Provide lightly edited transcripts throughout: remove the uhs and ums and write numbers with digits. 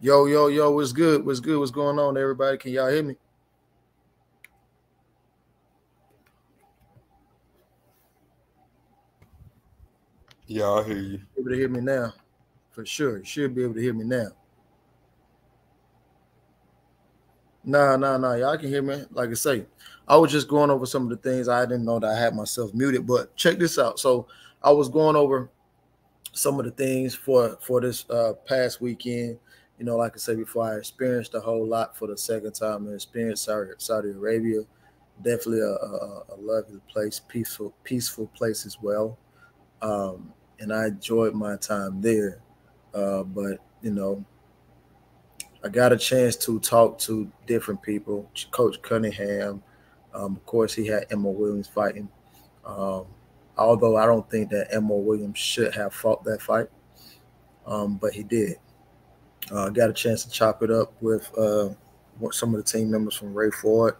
Yo, yo, yo, what's good? What's good? What's going on, everybody? Can y'all hear me? Yeah, I hear you. Able to hear me now? For sure. You should be able to hear me now. Nah, nah, nah. Y'all can hear me. Like I say, I was just going over some of the things. I didn't know that I had myself muted, but check this out. So I was going over some of the things for this past weekend. Like I said before, I experienced a whole lot for the second time. I experienced Saudi Arabia. Definitely a lovely place, peaceful place as well. And I enjoyed my time there. But I got a chance to talk to different people. Coach Cunningham, of course, he had Emma Williams fighting. Um, Although I don't think that Emma Williams should have fought that fight, but he did. Got a chance to chop it up with some of the team members from Ray Ford.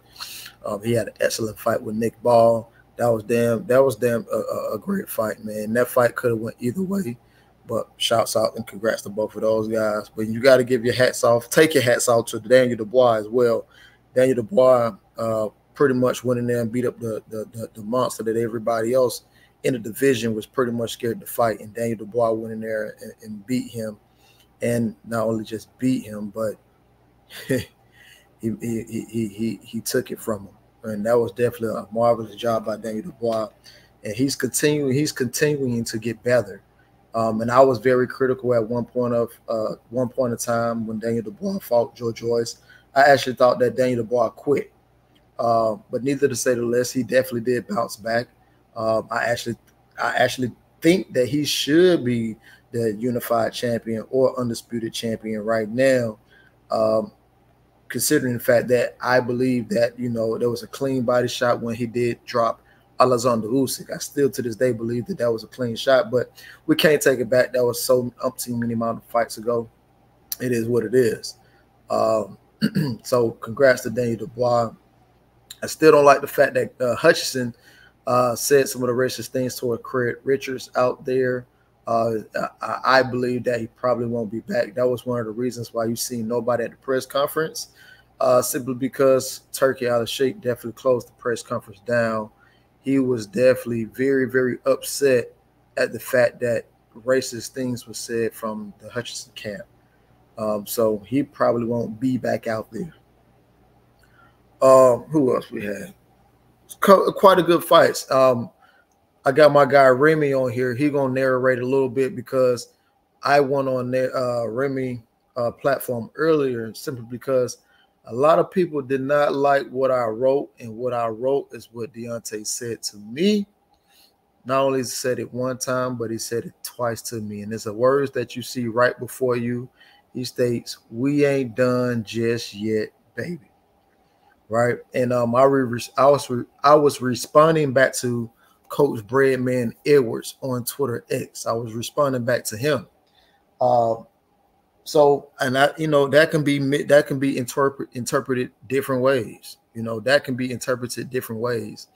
He had an excellent fight with Nick Ball. That was damn a great fight, man. That fight could have went either way, but shouts out and congrats to both of those guys. But you got to give your hats off, take your hats off to Daniel Dubois as well. Daniel Dubois pretty much went in there and beat up the monster that everybody else in the division was pretty much scared to fight, and Daniel Dubois went in there and beat him, and not only just beat him, but he took it from him, and that was definitely a marvelous job by Daniel Dubois. And he's continuing to get better. And I was very critical at one point in time when Daniel Dubois fought Joe Joyce. I actually thought that Daniel Dubois quit, but neither to say the less, he definitely did bounce back. Um, I actually I actually think that he should be the unified champion or undisputed champion right now. Um, Considering the fact that I believe that there was a clean body shot when he did drop Alexander Usyk. I still to this day believe that that was a clean shot, but we can't take it back. That was so umpteen many amount of fights ago. It is what it is. Um, so congrats to Daniel Dubois. I still don't like the fact that Hutchinson said some of the racist things toward Craig Richards out there. I believe that he probably won't be back. That was one of the reasons why you see nobody at the press conference, simply because Turkey Al Sheikh definitely closed the press conference down. He was definitely very, very upset at the fact that racist things were said from the Hutchinson camp. So he probably won't be back out there. Who else we had? Quite a good fights. I got my guy Remy on here. He gonna narrate a little bit because I went on their Remy platform earlier simply because a lot of people did not like what I wrote, and what I wrote is what Deontay said to me. Not only said it one time, but he said it twice to me, and it's the words that you see right before you. He states, "We ain't done just yet, baby." Right? And I was responding back to Coach Breadman Edwards on Twitter X. I was responding back to him. Uh, so, and that can be interpreted different ways. That can be interpreted different ways.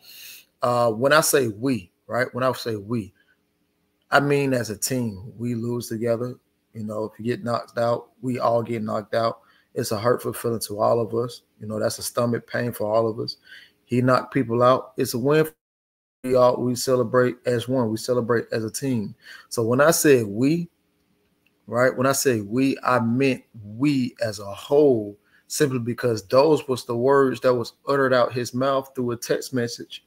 When I say we, right? When I say we, I mean as a team, we lose together. If you get knocked out, we all get knocked out. It's a hurtful feeling to all of us. That's a stomach pain for all of us. He knocked people out. It's a win. We celebrate as one. We celebrate as a team. So when I said we, right? When I say we, I meant we as a whole, simply because those was the words that was uttered out his mouth through a text message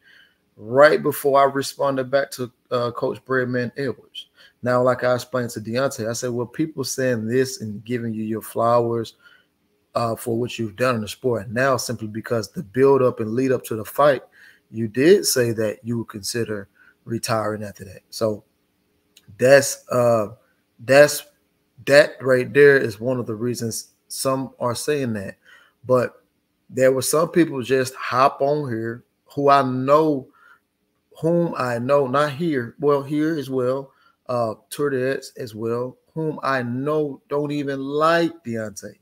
right before I responded back to Coach Breadman Edwards. Now, like I explained to Deontay, I said, well, people saying this and giving you your flowers for what you've done in the sport now, simply because the build up and lead up to the fight, you did say that you would consider retiring after that. So that's that's that right there is one of the reasons some are saying that. But there were some people just hop on here whom I know, not here, well, here as well, Twitter as well, whom I know don't even like Deontay.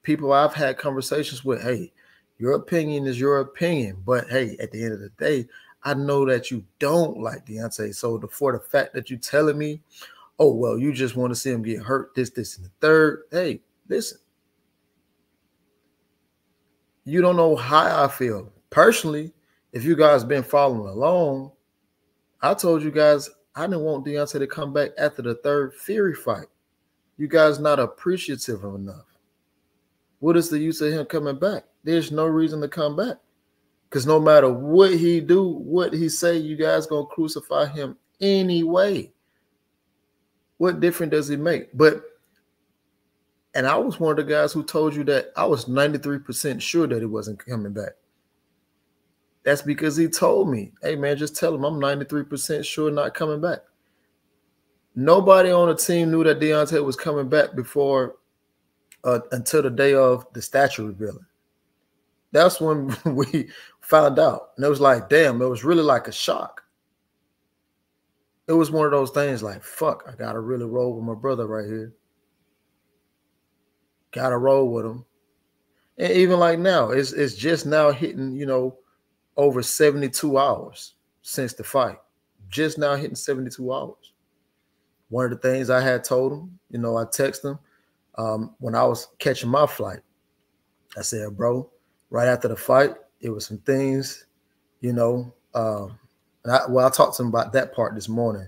People I've had conversations with, hey, your opinion is your opinion, but hey, at the end of the day, I know that you don't like Deontay. So for the fact that you telling me, oh, well, you just want to see him get hurt, this, and the third. Hey, listen. You don't know how I feel. Personally, if you guys been following along, I told you guys I didn't want Deontay to come back after the third Fury fight. You guys not appreciative enough. What is the use of him coming back? There's no reason to come back. Because no matter what he do, what he say, you guys going to crucify him anyway. What difference does he make? And I was one of the guys who told you that I was 93% sure that he wasn't coming back. That's because he told me, hey, man, just tell him I'm 93% sure not coming back. Nobody on the team knew that Deontay was coming back before until the day of the statue revealing. That's when we found out. And it was like, damn, it was really like a shock. It was one of those things like, fuck, I got to really roll with my brother right here. Got to roll with him. And even like now, it's just now hitting, over 72 hours since the fight. Just now hitting 72 hours. One of the things I had told him, I texted him when I was catching my flight. I said, bro, right after the fight, it was some things, and I talked to him about that part this morning.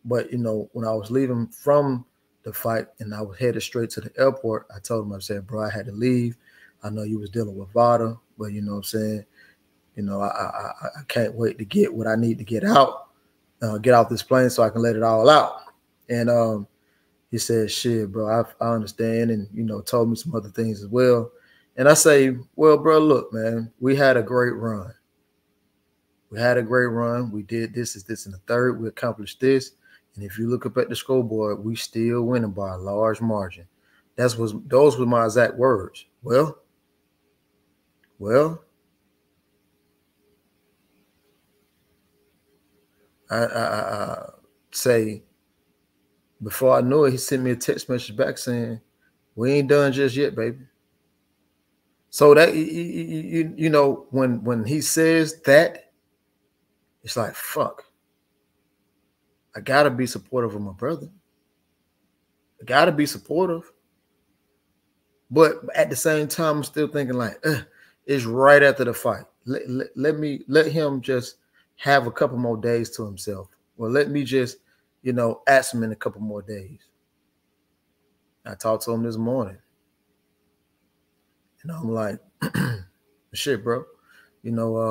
But, when I was leaving from the fight and I was headed straight to the airport, I told him, I said, bro, I had to leave. I know you was dealing with VADA, but you know what I'm saying? I can't wait to get what I need to get out, get off this plane so I can let it all out. And he said, shit, bro, I understand. And, told me some other things as well. And I say, well, bro, look, man, we had a great run. We did this, and the third. We accomplished this. And if you look up at the scoreboard, we still winning by a large margin. Those were my exact words. Well, I say, before I knew it, he sent me a text message back saying, we ain't done just yet, baby. So that, when he says that, it's like, fuck. I got to be supportive of my brother. I got to be supportive. But at the same time, I'm still thinking like, it's right after the fight. Let him just have a couple more days to himself. Well, let me just, ask him in a couple more days. I talked to him this morning. And I'm like, shit, bro.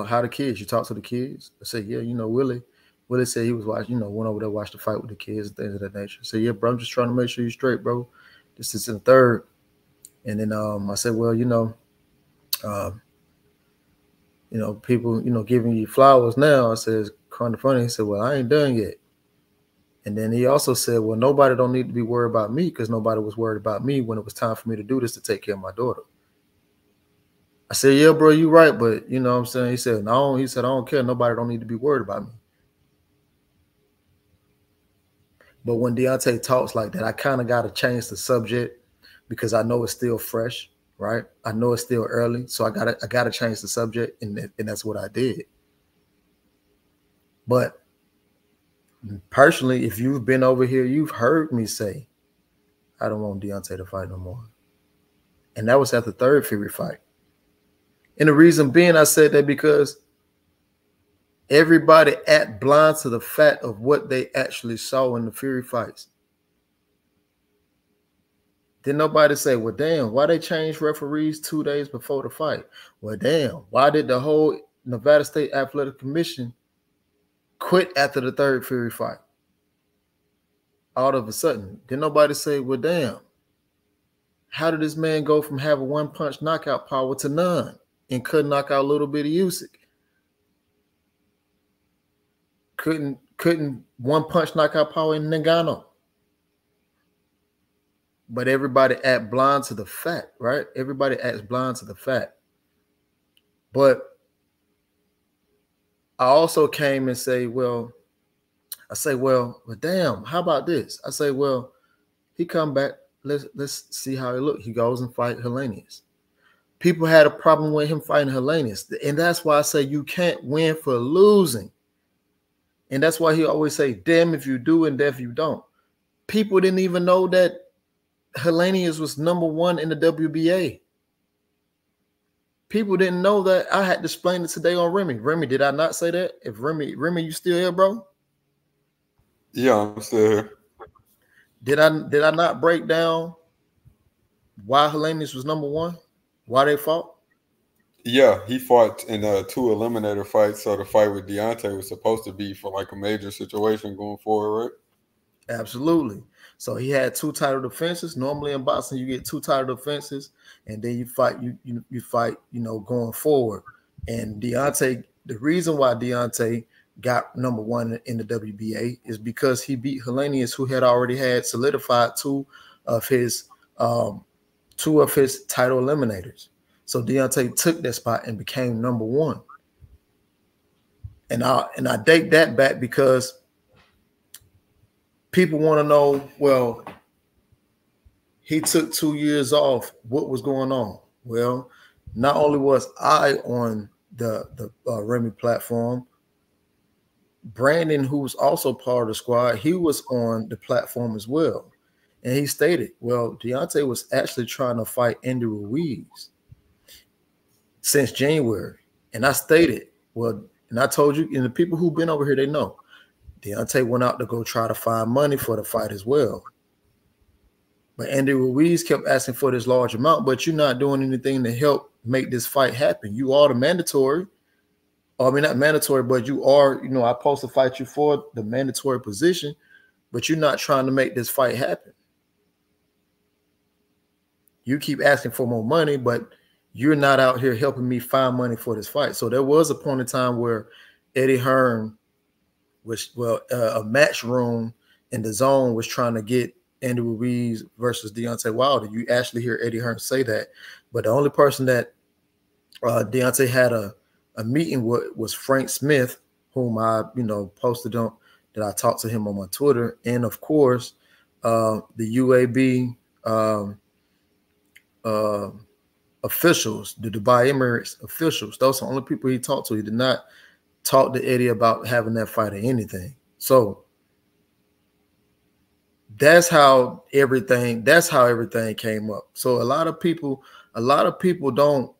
How the kids? You talk to the kids? I said, yeah, Willie said he was watching, went over there, watched the fight with the kids and things of that nature. I said, yeah, bro, I'm just trying to make sure you're straight, bro. This is in the third. And then I said, well, people, giving you flowers now. I said, it's kind of funny. He said, well, I ain't done yet. And then he also said, well, nobody don't need to be worried about me because nobody was worried about me when it was time for me to do this to take care of my daughter. I said, yeah, bro, you're right. But you know what I'm saying? He said, no, I don't care. Nobody don't need to be worried about me. But when Deontay talks like that, I kind of got to change the subject because I know it's still fresh, right? I know it's still early. So I gotta change the subject. And that's what I did. But personally, if you've been over here, you've heard me say, I don't want Deontay to fight no more. And that was at the third Fury fight. And the reason being I said that because everybody act blind to the fact of what they actually saw in the Fury fights. Did nobody say, well, damn, why they changed referees 2 days before the fight? Well, damn, why did the whole Nevada State Athletic Commission quit after the third Fury fight? All of a sudden, did nobody say, well, damn, how did this man go from having one-punch knockout power to none and couldn't knock out a little bit of Usyk? Couldn't one-punch knockout power in Ngannou. But everybody act blind to the fact, right? Everybody acts blind to the fact. But I also came and say, well, damn, how about this? I say, well, he come back. Let's see how he look. He goes and fight Helenius. People had a problem with him fighting Helenius. And that's why I say you can't win for losing. And that's why he always say, damn if you do and damn if you don't. People didn't even know that Helenius was #1 in the WBA. People didn't know that. I had to explain it today on Remy. Remy, did I not say that? If Remy, you still here, bro? Yeah, I'm still here. Did I not break down why Helenius was #1? Why they fought? Yeah, he fought in 2 eliminator fights. So the fight with Deontay was supposed to be for like a major situation going forward, right? Absolutely. So he had 2 title defenses. Normally in boxing, you get 2 title defenses, and then you fight. You fight. Going forward. And Deontay, the reason why Deontay got #1 in the WBA is because he beat Helenius, who had already had solidified 2 of his title eliminators. So Deontay took that spot and became #1. And I date that back because people want to know, well, he took 2 years off. What was going on? Well, not only was I on the Remy platform, Brandon, who was also part of the squad, he was on the platform as well. And he stated, well, Deontay was actually trying to fight Andy Ruiz since January. And I stated, well, and I told you, and the people who've been over here, they know, Deontay went out to go try to find money for the fight as well. But Andy Ruiz kept asking for this large amount, but you're not doing anything to help make this fight happen. You are the mandatory. I mean, not mandatory, but you are, I'm supposed to fight you for the mandatory position, but you're not trying to make this fight happen. You keep asking for more money, but you're not out here helping me find money for this fight. So there was a point in time where Eddie Hearn, a match room in the zone, was trying to get Andy Ruiz versus Deontay Wilder. You actually hear Eddie Hearn say that. But the only person that Deontay had a meeting with was Frank Smith, whom I, posted on, that I talked to him on my Twitter. And of course, the UAB officials, the Dubai Emirates officials. Those are the only people he talked to. He did not talk to Eddie about having that fight or anything. So that's how everything came up. So a lot of people don't,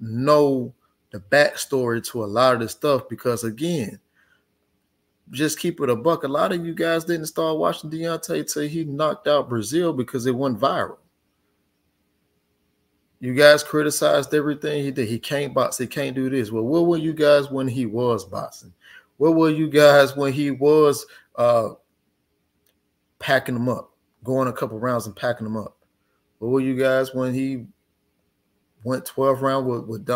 know the backstory to a lot of this stuff, because again, just keep it a buck. A lot of you guys didn't start watching Deontay till he knocked out Brazil because it went viral. You guys criticized everything he did. He can't box. He can't do this. Well, where were you guys when he was boxing? Where were you guys when he was packing them up, going a couple rounds and packing them up? Where were you guys when he went 12 rounds with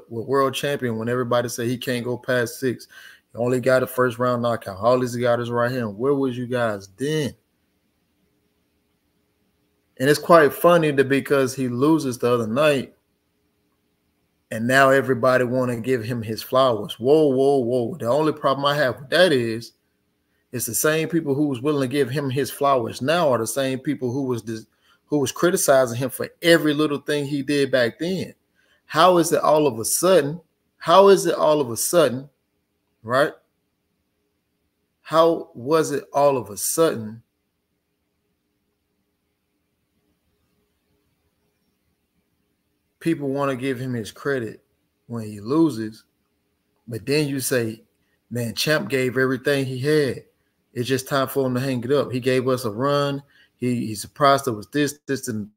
world champion, when everybody said he can't go past 6? He only got a first round knockout. All he's got is right hand. Where was you guys then? And it's quite funny because he loses the other night, and now everybody want to give him his flowers. Whoa, whoa, whoa. The only problem I have with that is it's the same people who was willing to give him his flowers now are the same people who was criticizing him for every little thing he did back then. How is it all of a sudden, right? How was it all of a sudden people want to give him his credit when he loses, but then you say, man, Champ gave everything he had. It's just time for him to hang it up. He gave us a run. He surprised us with this, and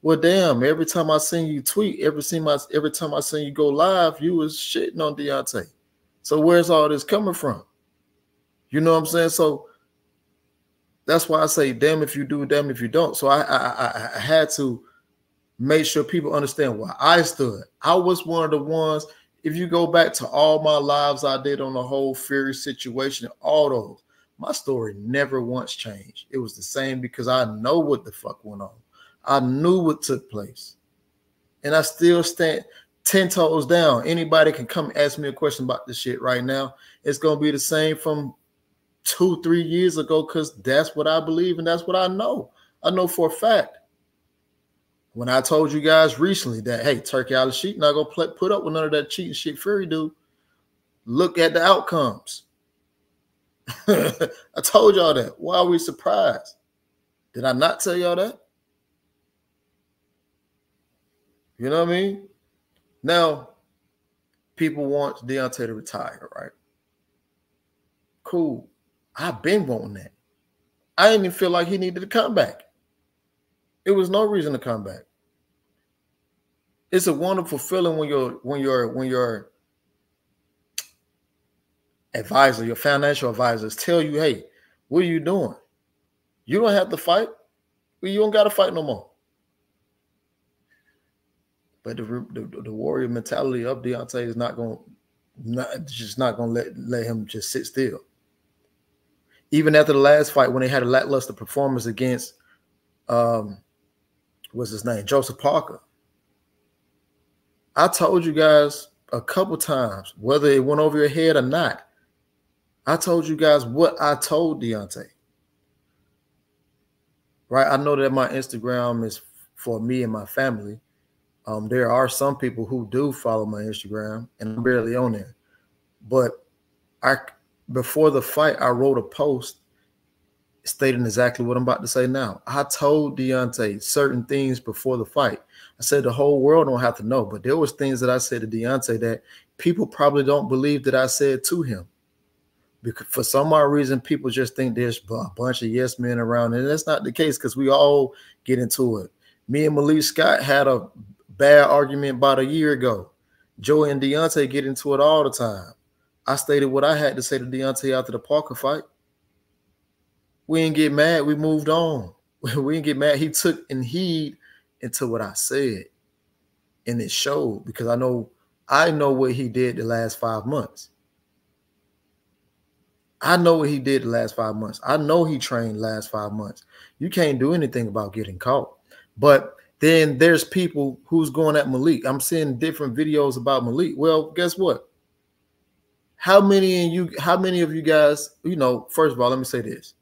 well, damn, every time I seen you tweet, every time I seen you go live, you was shitting on Deontay. So where's all this coming from? You know what I'm saying? So that's why I say, damn if you do, damn if you don't. So I had to make sure people understand where I stood. I was one of the ones, if you go back to all my lives I did on the whole Fury situation, all those, my story never once changed. It was the same because I know what the fuck went on. I knew what took place. And I still stand 10 toes down. Anybody can come ask me a question about this shit right now. It's going to be the same from 2-3 years ago, because that's what I believe and that's what I know. I know for a fact. When I told you guys recently that, hey, Turkey Al-Sheikh not going to put up with none of that cheating shit Fury do, look at the outcomes. I told y'all that. Why are we surprised? Did I not tell y'all that? You know what I mean? Now, people want Deontay to retire, right? Cool. I've been wanting that. I didn't even feel like he needed to come back. It was no reason to come back. It's a wonderful feeling when your advisor, your financial advisors tell you, hey, what are you doing? You don't have to fight. You don't got to fight no more. But the warrior mentality of Deontay is not going to let him just sit still. Even after the last fight, when they had a lackluster performance against what's his name, Joseph Parker, I told you guys a couple times, whether it went over your head or not, I told you guys what I told Deontay. Right? I know that my Instagram is for me and my family. There are some people who do follow my Instagram, and I'm barely on there. But before the fight, I wrote a post stating exactly what I'm about to say now. I told Deontay certain things before the fight. I said the whole world don't have to know, but there was things that I said to Deontay that people probably don't believe that I said to him. Because for some odd reason, people just think there's a bunch of yes men around, and that's not the case because we all get into it. Me and Malik Scott had a bad argument about a year ago. Joey and Deontay get into it all the time. I stated what I had to say to Deontay after the Parker fight. We didn't get mad. We moved on. We didn't get mad. He took and heed into what I said, and it showed because I know what he did the last 5 months. I know what he did the last 5 months. I know he trained the last 5 months. You can't do anything about getting caught. But then there's people who's going at Malik. I'm seeing different videos about Malik. Well, guess what? How many of you guys, first of all, let me say this.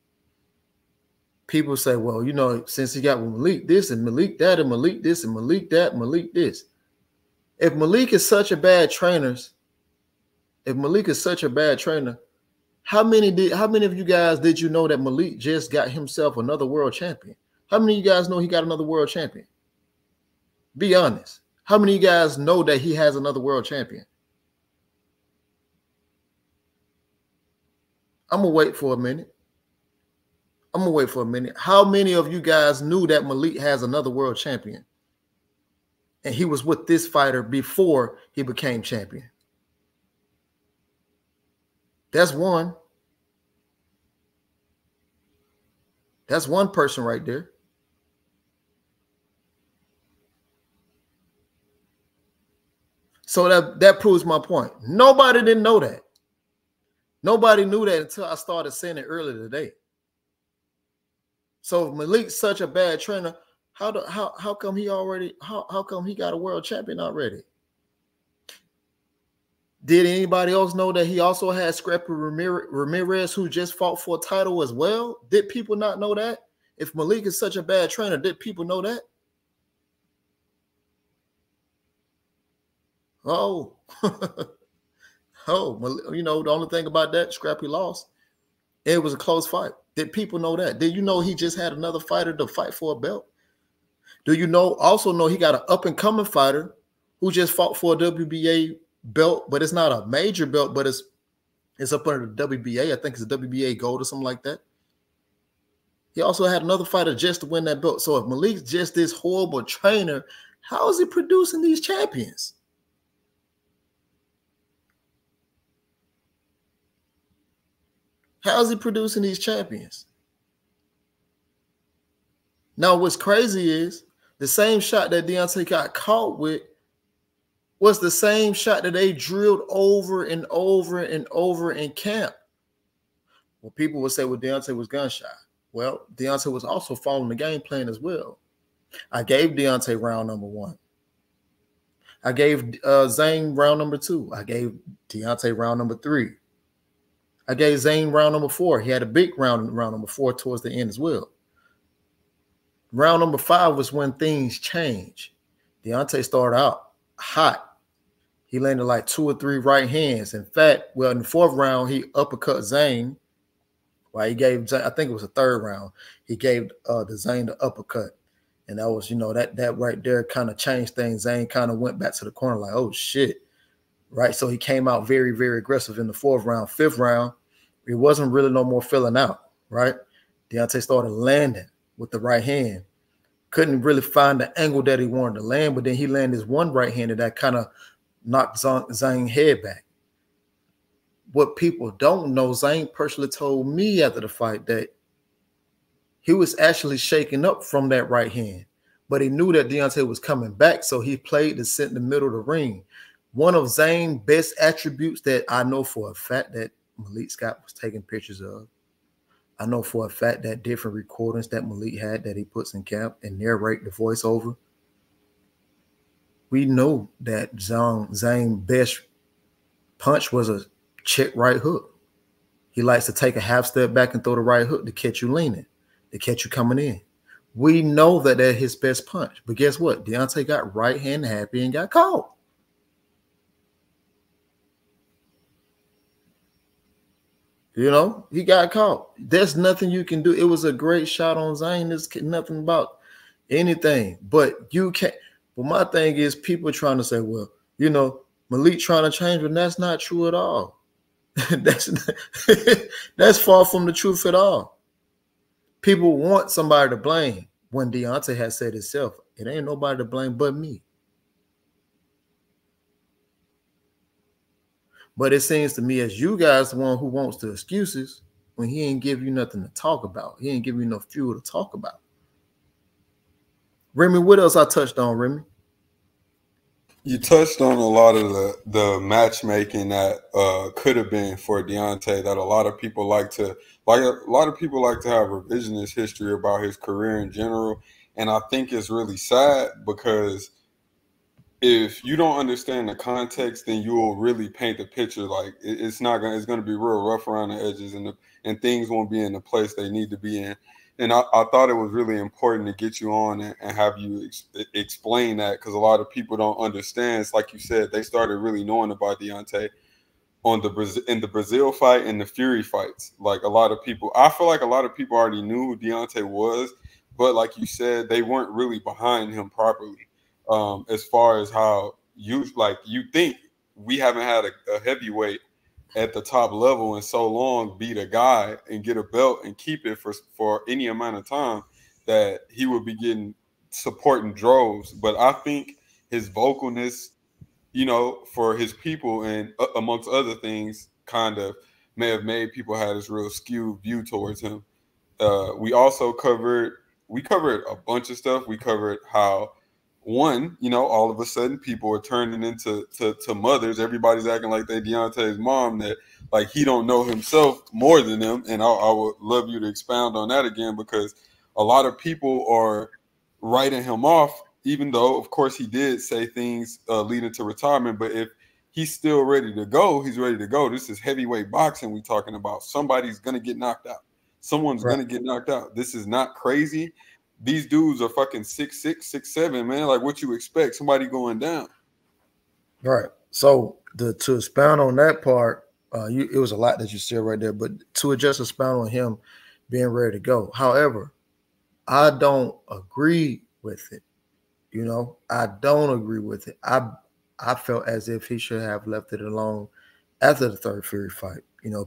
People say, well, since he got with Malik this and Malik that and Malik this and Malik that, Malik this. If Malik is such a bad trainer, how many of you guys did you know that Malik just got himself another world champion? How many of you guys know he got another world champion? Be honest. How many of you guys know that he has another world champion? I'm going to wait for a minute. How many of you guys knew that Malik has another world champion? And he was with this fighter before he became champion. That's one. That's one person right there. So that proves my point. Nobody didn't know that. Nobody knew that until I started saying it earlier today. So if Malik's such a bad trainer, how come he got a world champion already? Did anybody else know that he also had Scrappy Ramirez, who just fought for a title as well? Did people not know that? If Malik is such a bad trainer, did people know that? Oh, the only thing about that, Scrappy lost. It was a close fight. Did people know that? Did you know he just had another fighter to fight for a belt? Do you also know he got an up-and-coming fighter who just fought for a WBA belt, but it's not a major belt, but it's up under the WBA. I think it's a WBA gold or something like that. He also had another fighter just to win that belt. So if Malik's just this horrible trainer, how is he producing these champions? How is he producing these champions? Now, what's crazy is the same shot that Deontay got caught with was the same shot that they drilled over and over and over in camp. Well, people would say, well, Deontay was gun shy. Well, Deontay was also following the game plan as well. I gave Deontay round number 1. I gave Zane round number 2. I gave Deontay round number 3. I gave Zane round number 4. He had a big round number 4 towards the end as well. Round number 5 was when things changed. Deontay started out hot. He landed like 2 or 3 right hands. In fact, in the 4th round, he uppercut Zane Right? He gave Zane, I think it was a third round. He gave the Zane the uppercut. And that was, that right there kind of changed things. Zane kind of went back to the corner like, oh shit. Right. So he came out very, very aggressive in the fourth round. Fifth round, it wasn't really no more filling out. Right. Deontay started landing with the right hand. Couldn't really find the angle that he wanted to land, but then he landed his one right handed that kind of knocked Zane's head back. What people don't know, Zane personally told me after the fight that he was actually shaking up from that right hand, but he knew that Deontay was coming back, so he played to sit in the middle of the ring. One of Zane's best attributes that I know for a fact that Malik Scott was taking pictures of. I know for a fact that different recordings that Malik had that he puts in camp and narrate the voiceover. We know that Zane's best punch was a check right hook. He likes to take a half step back and throw the right hook to catch you leaning, to catch you coming in. We know that that's his best punch. But guess what? Deontay got right hand happy and got caught. He got caught. There's nothing you can do. It was a great shot on Zane. There's nothing about anything. But you can't. But my thing is people trying to say, well, Malik trying to change, but that's not true at all. That's far from the truth at all. People want somebody to blame when Deontay has said himself, it ain't nobody to blame but me. But it seems to me as you guys the one who wants the excuses when he ain't give you nothing to talk about. He ain't give you no fuel to talk about. Remy, what else I touched on, Remy? You touched on a lot of the matchmaking that could have been for Deontay. That a lot of people like to have revisionist history about his career in general, and I think it's really sad because if you don't understand the context, then you will really paint the picture like it's going to be real rough around the edges, and things won't be in the place they need to be in. And I thought it was really important to get you on and have you explain that, because a lot of people don't understand. It's like you said, they started really knowing about Deontay in the Brazil fight and the Fury fights. Like I feel like a lot of people already knew who Deontay was, but like you said, they weren't really behind him properly. As far as how you think we haven't had a heavyweight at the top level in so long beat a guy and get a belt and keep it for any amount of time, that he would be getting support in droves. But I think his vocalness, for his people and amongst other things, kind of may have made people have this real skewed view towards him. We also covered a bunch of stuff. We covered how all of a sudden people are turning into mothers. Everybody's acting like they Deontay's mom, that like he don't know himself more than them. And I would love you to expound on that again, because a lot of people are writing him off, even though, of course, he did say things leading to retirement. But if he's still ready to go, he's ready to go. This is heavyweight boxing we talking about. Somebody's going to get knocked out. Someone's going to get knocked out. This is not crazy. These dudes are fucking 6'6", 6'7", man. Like, what you expect? Somebody going down. Right. So to expound on that part, it was a lot that you said right there, but to just expound on him being ready to go. However, I don't agree with it. I don't agree with it. I felt as if he should have left it alone after the third Fury fight.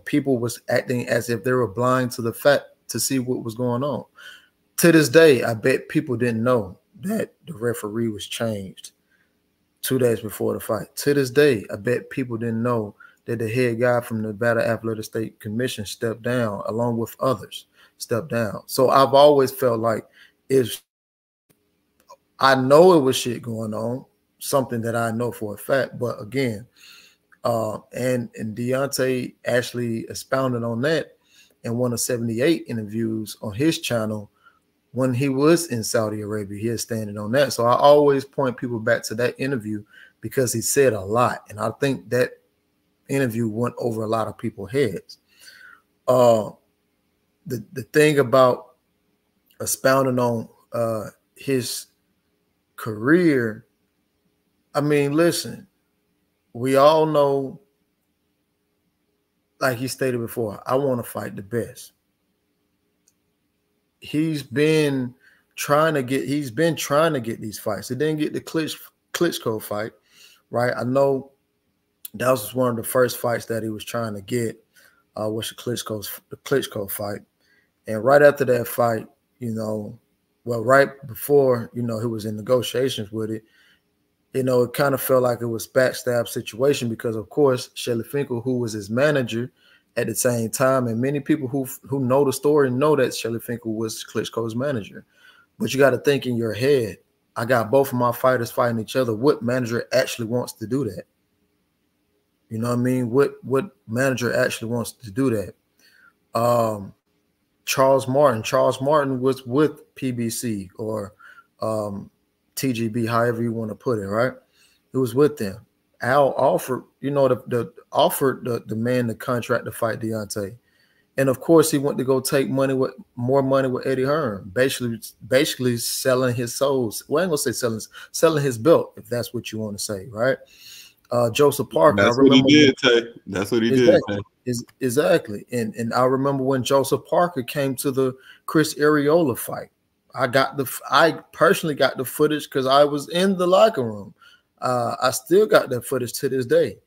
People was acting as if they were blind to the fact to see what was going on. To this day, I bet people didn't know that the referee was changed 2 days before the fight. To this day, I bet people didn't know that the head guy from the Nevada Athletic State Commission stepped down, along with others stepped down. So I've always felt like I know it was shit going on, something that I know for a fact. But again, and Deontay actually expounded on that in one of 78 interviews on his channel. When he was in Saudi Arabia, he is standing on that. So I always point people back to that interview because he said a lot. And I think that interview went over a lot of people's heads. The thing about expounding on his career, I mean, listen, we all know, like he stated before, I want to fight the best. he's been trying to get these fights. He didn't get the Klitschko fight, right? I know that was one of the first fights that he was trying to get, was the Klitschko fight. And right after that fight, right before, he was in negotiations with it, it kind of felt like it was backstab situation because, of course, Shelly Finkel, who was his manager at the same time, and many people who know the story know that Shelly Finkel was Klitschko's manager. But you got to think in your head, I got both of my fighters fighting each other. What manager actually wants to do that? You know what I mean? What manager actually wants to do that? Charles Martin was with PBC or TGB, however you want to put it, right? It was with them. Al offered, offered the man the contract to fight Deontay. And of course, he went to go take more money with Eddie Hearn, basically selling his souls. Well, I ain't gonna say selling his belt, if that's what you want to say, right? Joseph Parker. That's what he did, Tay. That's what he did. Exactly. And I remember when Joseph Parker came to the Chris Arreola fight. I personally got the footage because I was in the locker room. I still got that footage to this day.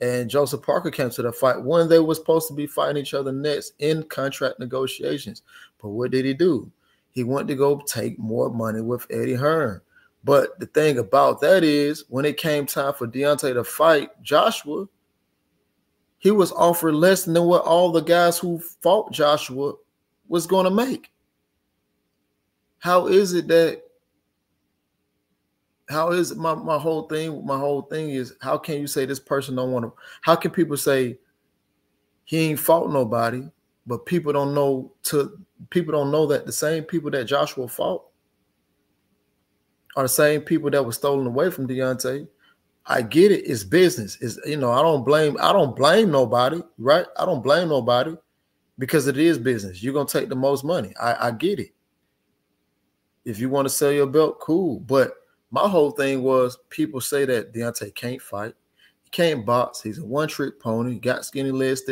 And Joseph Parker came to the fight when they were supposed to be fighting each other next in contract negotiations. But what did he do? He went to go take more money with Eddie Hearn. But the thing about that is, when it came time for Deontay to fight Joshua, he was offered less than what all the guys who fought Joshua was going to make. How is it my whole thing is, how can you say this person don't want to, how can people say he ain't fought nobody, but people don't know that the same people that Joshua fought are the same people that were stolen away from Deontay? I get it. It's business. I don't blame nobody, right? I don't blame nobody because it is business. You're going to take the most money. I get it. If you want to sell your belt, cool. But my whole thing was, people say that Deontay can't fight. He can't box. He's a one-trick pony. He got skinny legs.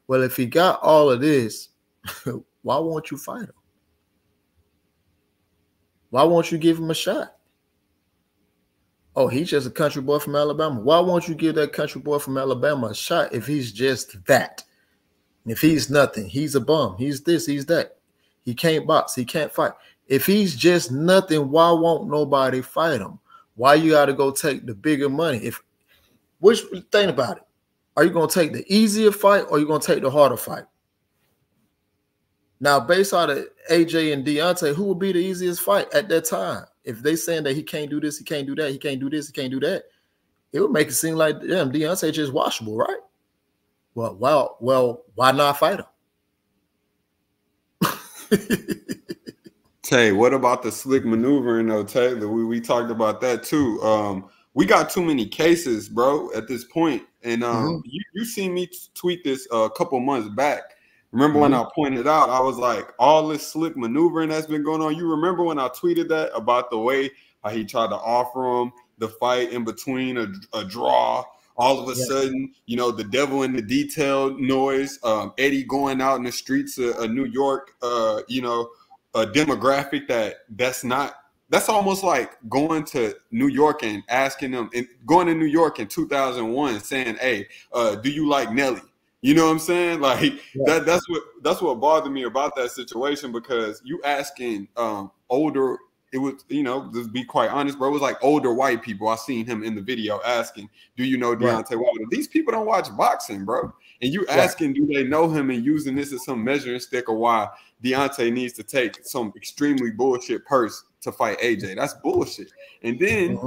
Well, if he got all of this, why won't you fight him? Why won't you give him a shot? Oh, he's just a country boy from Alabama. Why won't you give that country boy from Alabama a shot if he's just that? If he's nothing, he's a bum. He's this, he's that. He can't box. He can't fight. If he's just nothing, why won't nobody fight him? Why you got to go take the bigger money? Think about it. Are you going to take the easier fight or are you going to take the harder fight? Now, based on the AJ and Deontay, who would be the easiest fight at that time? If they saying that he can't do this, he can't do that, he can't do this, he can't do that, it would make it seem like, damn, Deontay just washable, right? Well, why not fight him? Tay, what about the slick maneuvering though, Taylor? We talked about that too. We got too many cases, bro, at this point. And you seen me tweet this a couple months back. Remember when I pointed out, I was like, all this slick maneuvering that's been going on. You remember when I tweeted that about the way how he tried to offer him the fight in between a draw? All of a sudden, the devil in the detail noise, Eddie going out in the streets of New York, a demographic that's almost like going to New York and asking them, and going to New York in 2001 saying, hey, do you like Nelly? You know what I'm saying? Like that's what bothered me about that situation, because you asking older, it was, to be quite honest, bro, it was like older white people. I seen him in the video asking, do you know Deontay Wilder? These people don't watch boxing, bro. And you asking, do they know him, and using this as some measuring stick of why Deontay needs to take some extremely bullshit purse to fight AJ. That's bullshit. And then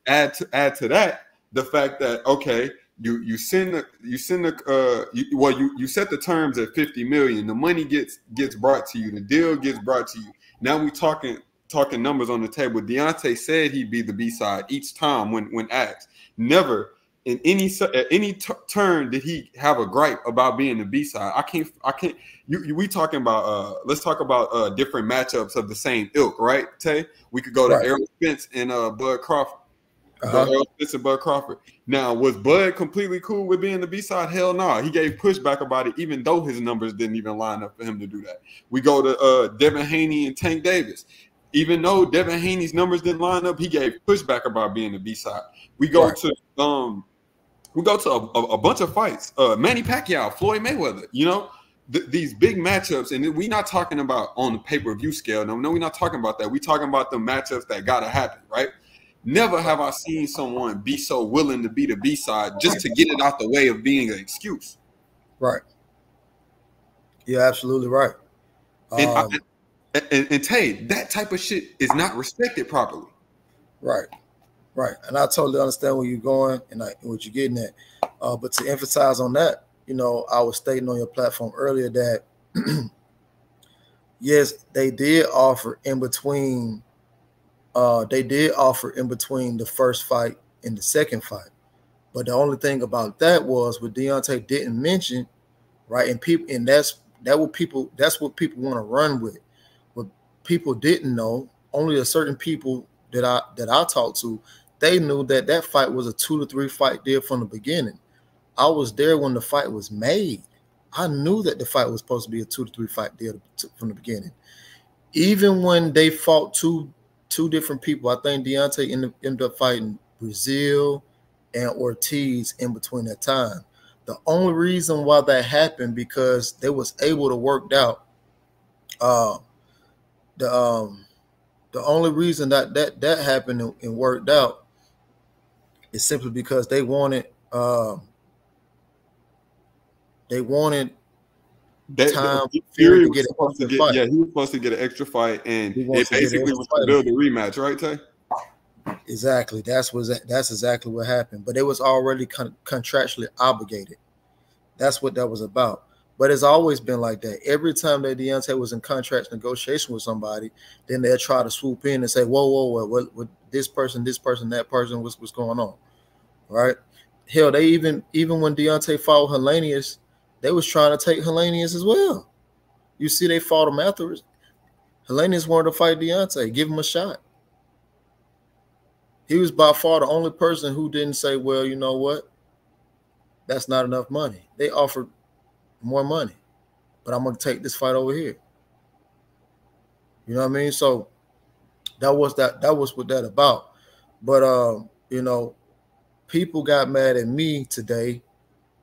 add to that the fact that, okay, you set the terms at 50 million. The money gets brought to you. The deal gets brought to you. Now we talking numbers on the table. Deontay said he'd be the B-side each time when asked. Never in any turn did he have a gripe about being the B-side. I can't. We talking about let's talk about different matchups of the same ilk, right, Tay? We could go to Errol Spence and Bud Crawford. The Earl Spence and Bud Crawford. Now, was Bud completely cool with being the B-side? Hell no. He gave pushback about it, even though his numbers didn't even line up for him to do that. We go to Devin Haney and Tank Davis. Even though Devin Haney's numbers didn't line up, he gave pushback about being the B-side. We go to a bunch of fights. Manny Pacquiao, Floyd Mayweather, you know, these big matchups, and we're not talking about on the pay-per-view scale. No, we're not talking about that. We're talking about the matchups that gotta happen, right? Never have I seen someone be so willing to be the B-side just to get it out the way of being an excuse. Right. You're absolutely right. And Tay, that type of shit is not respected properly. Right. Right. And I totally understand where you're going and what you're getting at. But to emphasize on that, you know, I was stating on your platform earlier that, yes, they did offer in between the first fight and the second fight. But the only thing about that was what Deontay didn't mention, right? And that's what people want to run with. What people didn't know, only a certain people that I talked to, they knew that fight was a 2 to 3 fight deal from the beginning. I was there when the fight was made. I knew that the fight was supposed to be a 2 to 3 fight deal from the beginning. Even when they fought two different people, I think Deontay ended up fighting Brazil and Ortiz in between that time. The only reason why that happened because they was able to work out. The only reason that happened and worked out is simply because they wanted time Fury to get fight. Yeah, he was supposed to get an extra fight, and it basically was to build a rematch, right, Tay? Exactly. That's exactly what happened. But it was already contractually obligated. That's what that was about. But it's always been like that. Every time that Deontay was in contract negotiation with somebody, then they'll try to swoop in and say, whoa, what this person, that person, what's going on, right? Hell, they even when Deontay fought Helenius, they was trying to take Helenius as well. You see, they fought him afterwards. Helenius wanted to fight Deontay, give him a shot. He was by far the only person who didn't say, well, you know what? That's not enough money. They offered more money, but I'm going to take this fight over here. You know what I mean? So that was what that about. But, you know, people got mad at me today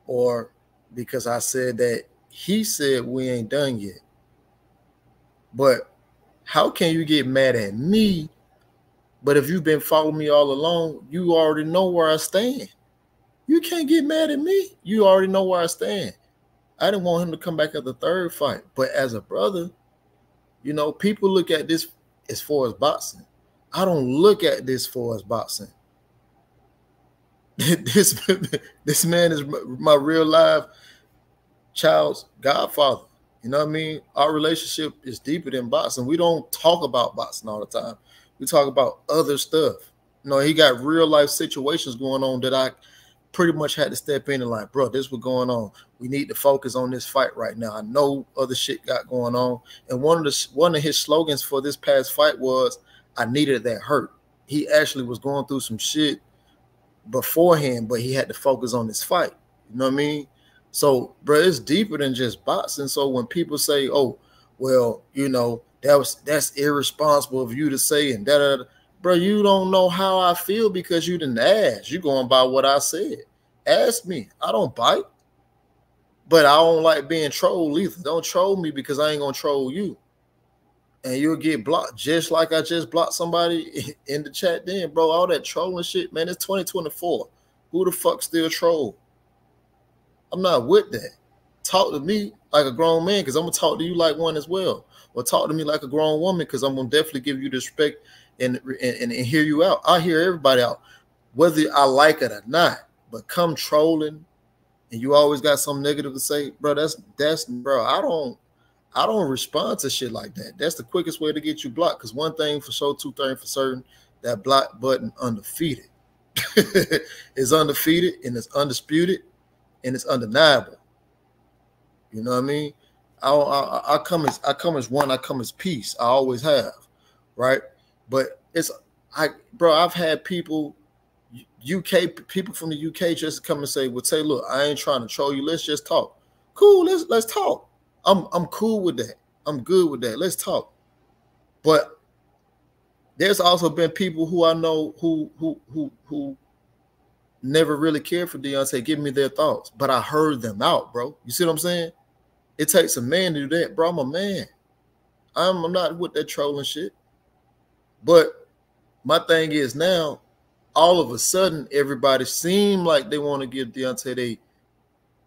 or because I said that he said we ain't done yet. But how can you get mad at me? But if you've been following me all along, you already know where I stand. You can't get mad at me. You already know where I stand. I didn't want him to come back at the third fight. But as a brother, you know, people look at this as far as boxing. I don't look at this for as boxing. This man is my real life child's godfather. You know what I mean? Our relationship is deeper than boxing. We don't talk about boxing all the time. We talk about other stuff. You know, he got real life situations going on that I pretty much had to step in and like, bro, this what's going on. We need to focus on this fight right now. I know other shit got going on. And one of his slogans for this past fight was, I needed that hurt. He actually was going through some shit beforehand, but he had to focus on this fight. You know what I mean? So, bro, it's deeper than just boxing. So when people say, oh, well, you know, that's irresponsible of you to say and da-da-da. Bro, you don't know how I feel because you didn't ask. You're going by what I said. Ask me. I don't bite. But I don't like being trolled either. Don't troll me because I ain't going to troll you. And you'll get blocked just like I just blocked somebody in the chat then, bro. All that trolling shit, man, it's 2024. Who the fuck still troll? I'm not with that. Talk to me like a grown man because I'm going to talk to you like one as well. Or talk to me like a grown woman because I'm going to definitely give you the respect and hear you out. I hear everybody out, whether I like it or not. But come trolling and you always got something negative to say, bro, that's bro, I don't respond to shit like that. That's the quickest way to get you blocked. Because one thing for sure, two things for certain, that block button undefeated. It's undefeated and it's undisputed and it's undeniable. You know what I mean? I come as one. I come as peace. I always have, right? But bro, I've had people UK people from the UK just come and say, "Well, say, look, I ain't trying to troll you. Let's just talk." Cool, let's talk. I'm cool with that. I'm good with that. Let's talk. But there's also been people who I know who never really cared for Deontay, give me their thoughts, but I heard them out, bro. You see what I'm saying? It takes a man to do that, bro. I'm a man. I'm not with that trolling shit. But my thing is now, all of a sudden, everybody seem like they want to give Deontay their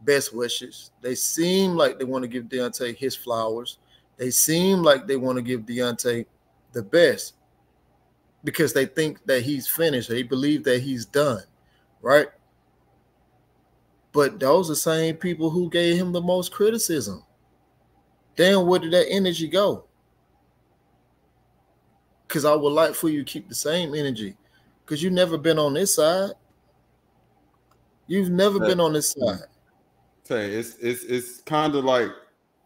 best wishes. They seem like they want to give Deontay his flowers. They seem like they want to give Deontay the best because they think that he's finished. They believe that he's done, right? But those are the same people who gave him the most criticism. Damn, where did that energy go? Because I would like for you to keep the same energy because you've never been on this side. You've never been on this side. Say it's kind of like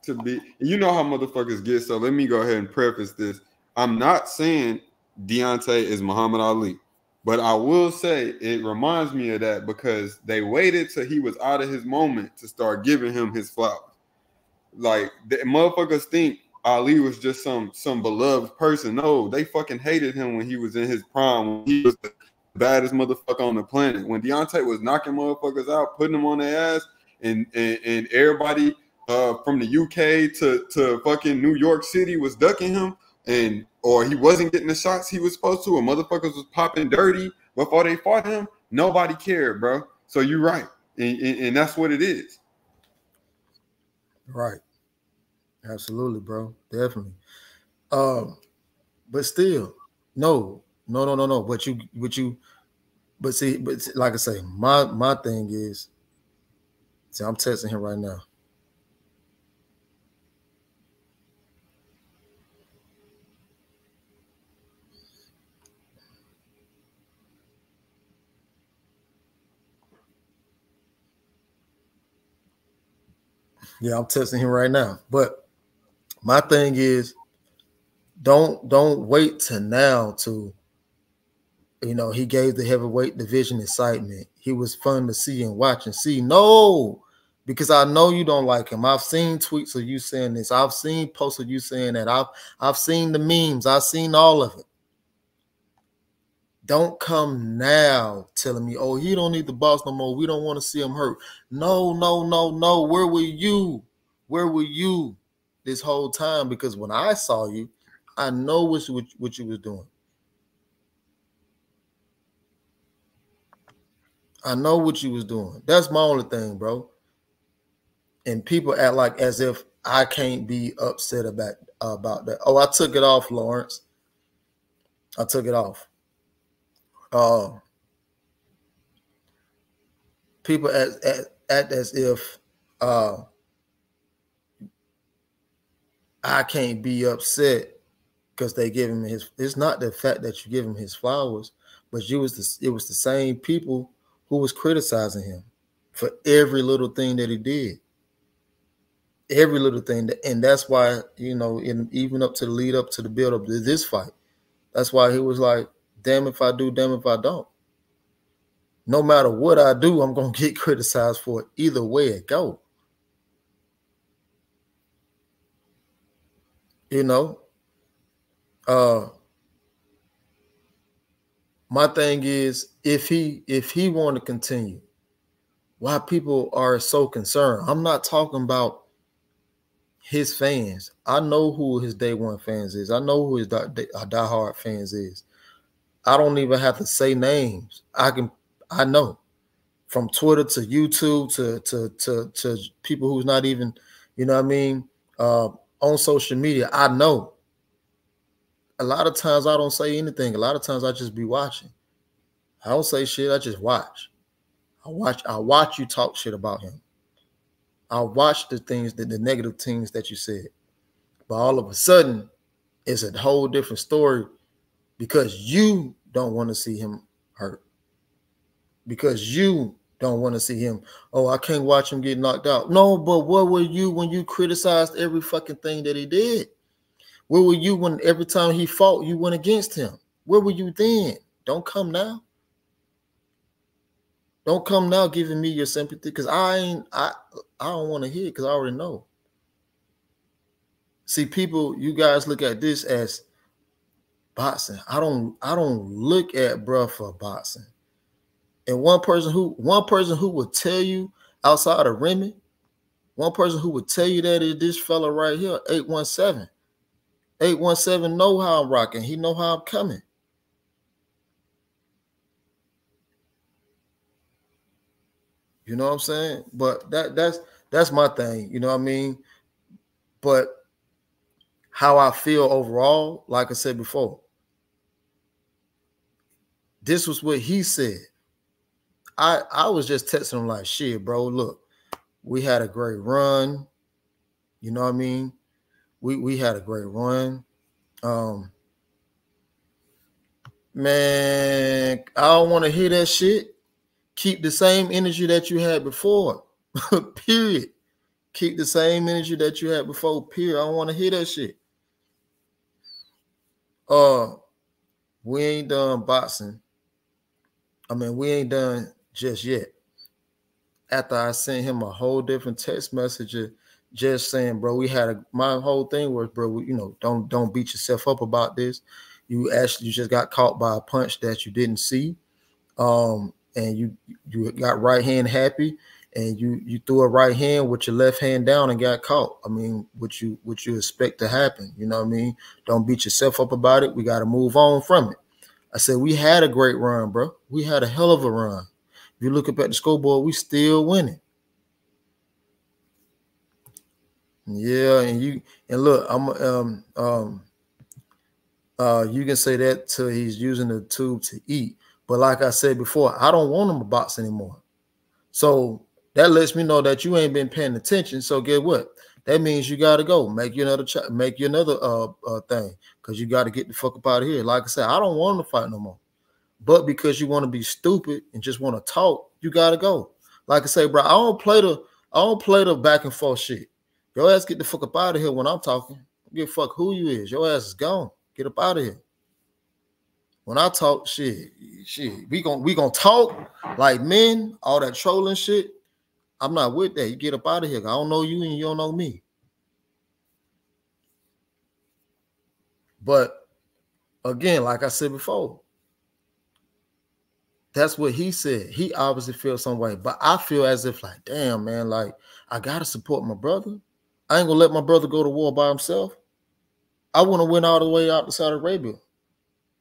to be, you know how motherfuckers get. So let me go ahead and preface this. I'm not saying Deontay is Muhammad Ali, but I will say it reminds me of that because they waited till he was out of his moment to start giving him his flowers. Like the motherfuckers think Ali was just some beloved person. No, they fucking hated him when he was in his prime, when he was the baddest motherfucker on the planet. When Deontay was knocking motherfuckers out, putting them on their ass, and everybody from the UK to fucking New York City was ducking him, or he wasn't getting the shots he was supposed to, or motherfuckers was popping dirty before they fought him. Nobody cared, bro. So you're right, and that's what it is. Right. Absolutely, bro. Definitely. But still, no. But see, like I say, my thing is, see, I'm texting him right now. Yeah, I'm texting him right now. But my thing is, don't wait till now to, he gave the heavyweight division excitement. He was fun to see and watch and see. No, because I know you don't like him. I've seen tweets of you saying this. I've seen posts of you saying that. I've seen the memes. I've seen all of it. Don't come now telling me, oh, he don't need the boss no more. We don't want to see him hurt. No. Where were you? Where were you this whole time? Because when I saw you, I know what you was doing. I know what you was doing. That's my only thing, bro. And people act like as if I can't be upset about that. Oh, I took it off, Lawrence. I took it off. People act as if I can't be upset because they give him his. It's not the fact that you give him his flowers, but it was the same people who was criticizing him for every little thing that he did. Every little thing, and that's why, even up to the lead up to the build up to this fight, that's why he was like, damn if I do, damn if I don't. No matter what I do, I'm going to get criticized for it either way it go. My thing is, if he want to continue, why people are so concerned? I'm not talking about his fans. I know who his day one fans is. I know who his diehard fans is. I don't even have to say names. I know from Twitter to YouTube to people who's not even, on social media. I know. A lot of times I don't say anything. A lot of times I just be watching. I don't say shit. I just watch. I watch you talk shit about him. I watch the things, the negative things that you said. But all of a sudden, it's a whole different story because you don't want to see him hurt. Because you don't want to see him, oh, I can't watch him get knocked out. No, but where were you when you criticized every fucking thing that he did? Where were you when every time he fought, you went against him? Where were you then? Don't come now. Don't come now giving me your sympathy because I don't want to hear it because I already know. See, people, you guys look at this as boxing. I don't look at bruh for boxing. And one person who would tell you outside of Remy, one person who would tell you that is this fella right here, 817. 817 know how I'm rocking. He know how I'm coming. You know what I'm saying? But that's my thing. You know what I mean? But how I feel overall, like I said before, this was what he said. I was just texting him like, shit, bro, look, we had a great run. You know what I mean? We had a great run. Man, I don't want to hear that shit. Keep the same energy that you had before. Period. Keep the same energy that you had before. Period. I don't want to hear that shit. We ain't done boxing. I mean, we ain't done just yet. After I sent him a whole different text message, just saying, bro, my whole thing was, bro, you know, don't beat yourself up about this. You just got caught by a punch that you didn't see. And you got right hand happy, and you threw a right hand with your left hand down and got caught. I mean, what you expect to happen? You know what I mean? Don't beat yourself up about it. We got to move on from it. I said we had a great run, bro. We had a hell of a run. If you look up at the scoreboard, we still winning. Yeah, and look, you can say that till he's using the tube to eat. But like I said before, I don't want him to box anymore. So that lets me know that you ain't been paying attention. So get what? That means you got to go make you another thing, because you got to get the fuck up out of here. Like I said, I don't want him to fight no more. But because you want to be stupid and just want to talk, you got to go. Like I say, bro, I don't play the back and forth shit. Your ass get the fuck up out of here when I'm talking. I give a fuck who you is. Your ass is gone. Get up out of here. When I talk shit, we gonna talk like men, all that trolling shit. I'm not with that. You get up out of here. I don't know you and you don't know me. But again, like I said before, that's what he said. He obviously feels some way, but I feel as if like, damn, man, like I gotta support my brother. I ain't gonna let my brother go to war by himself. I want to win all the way out to Saudi Arabia.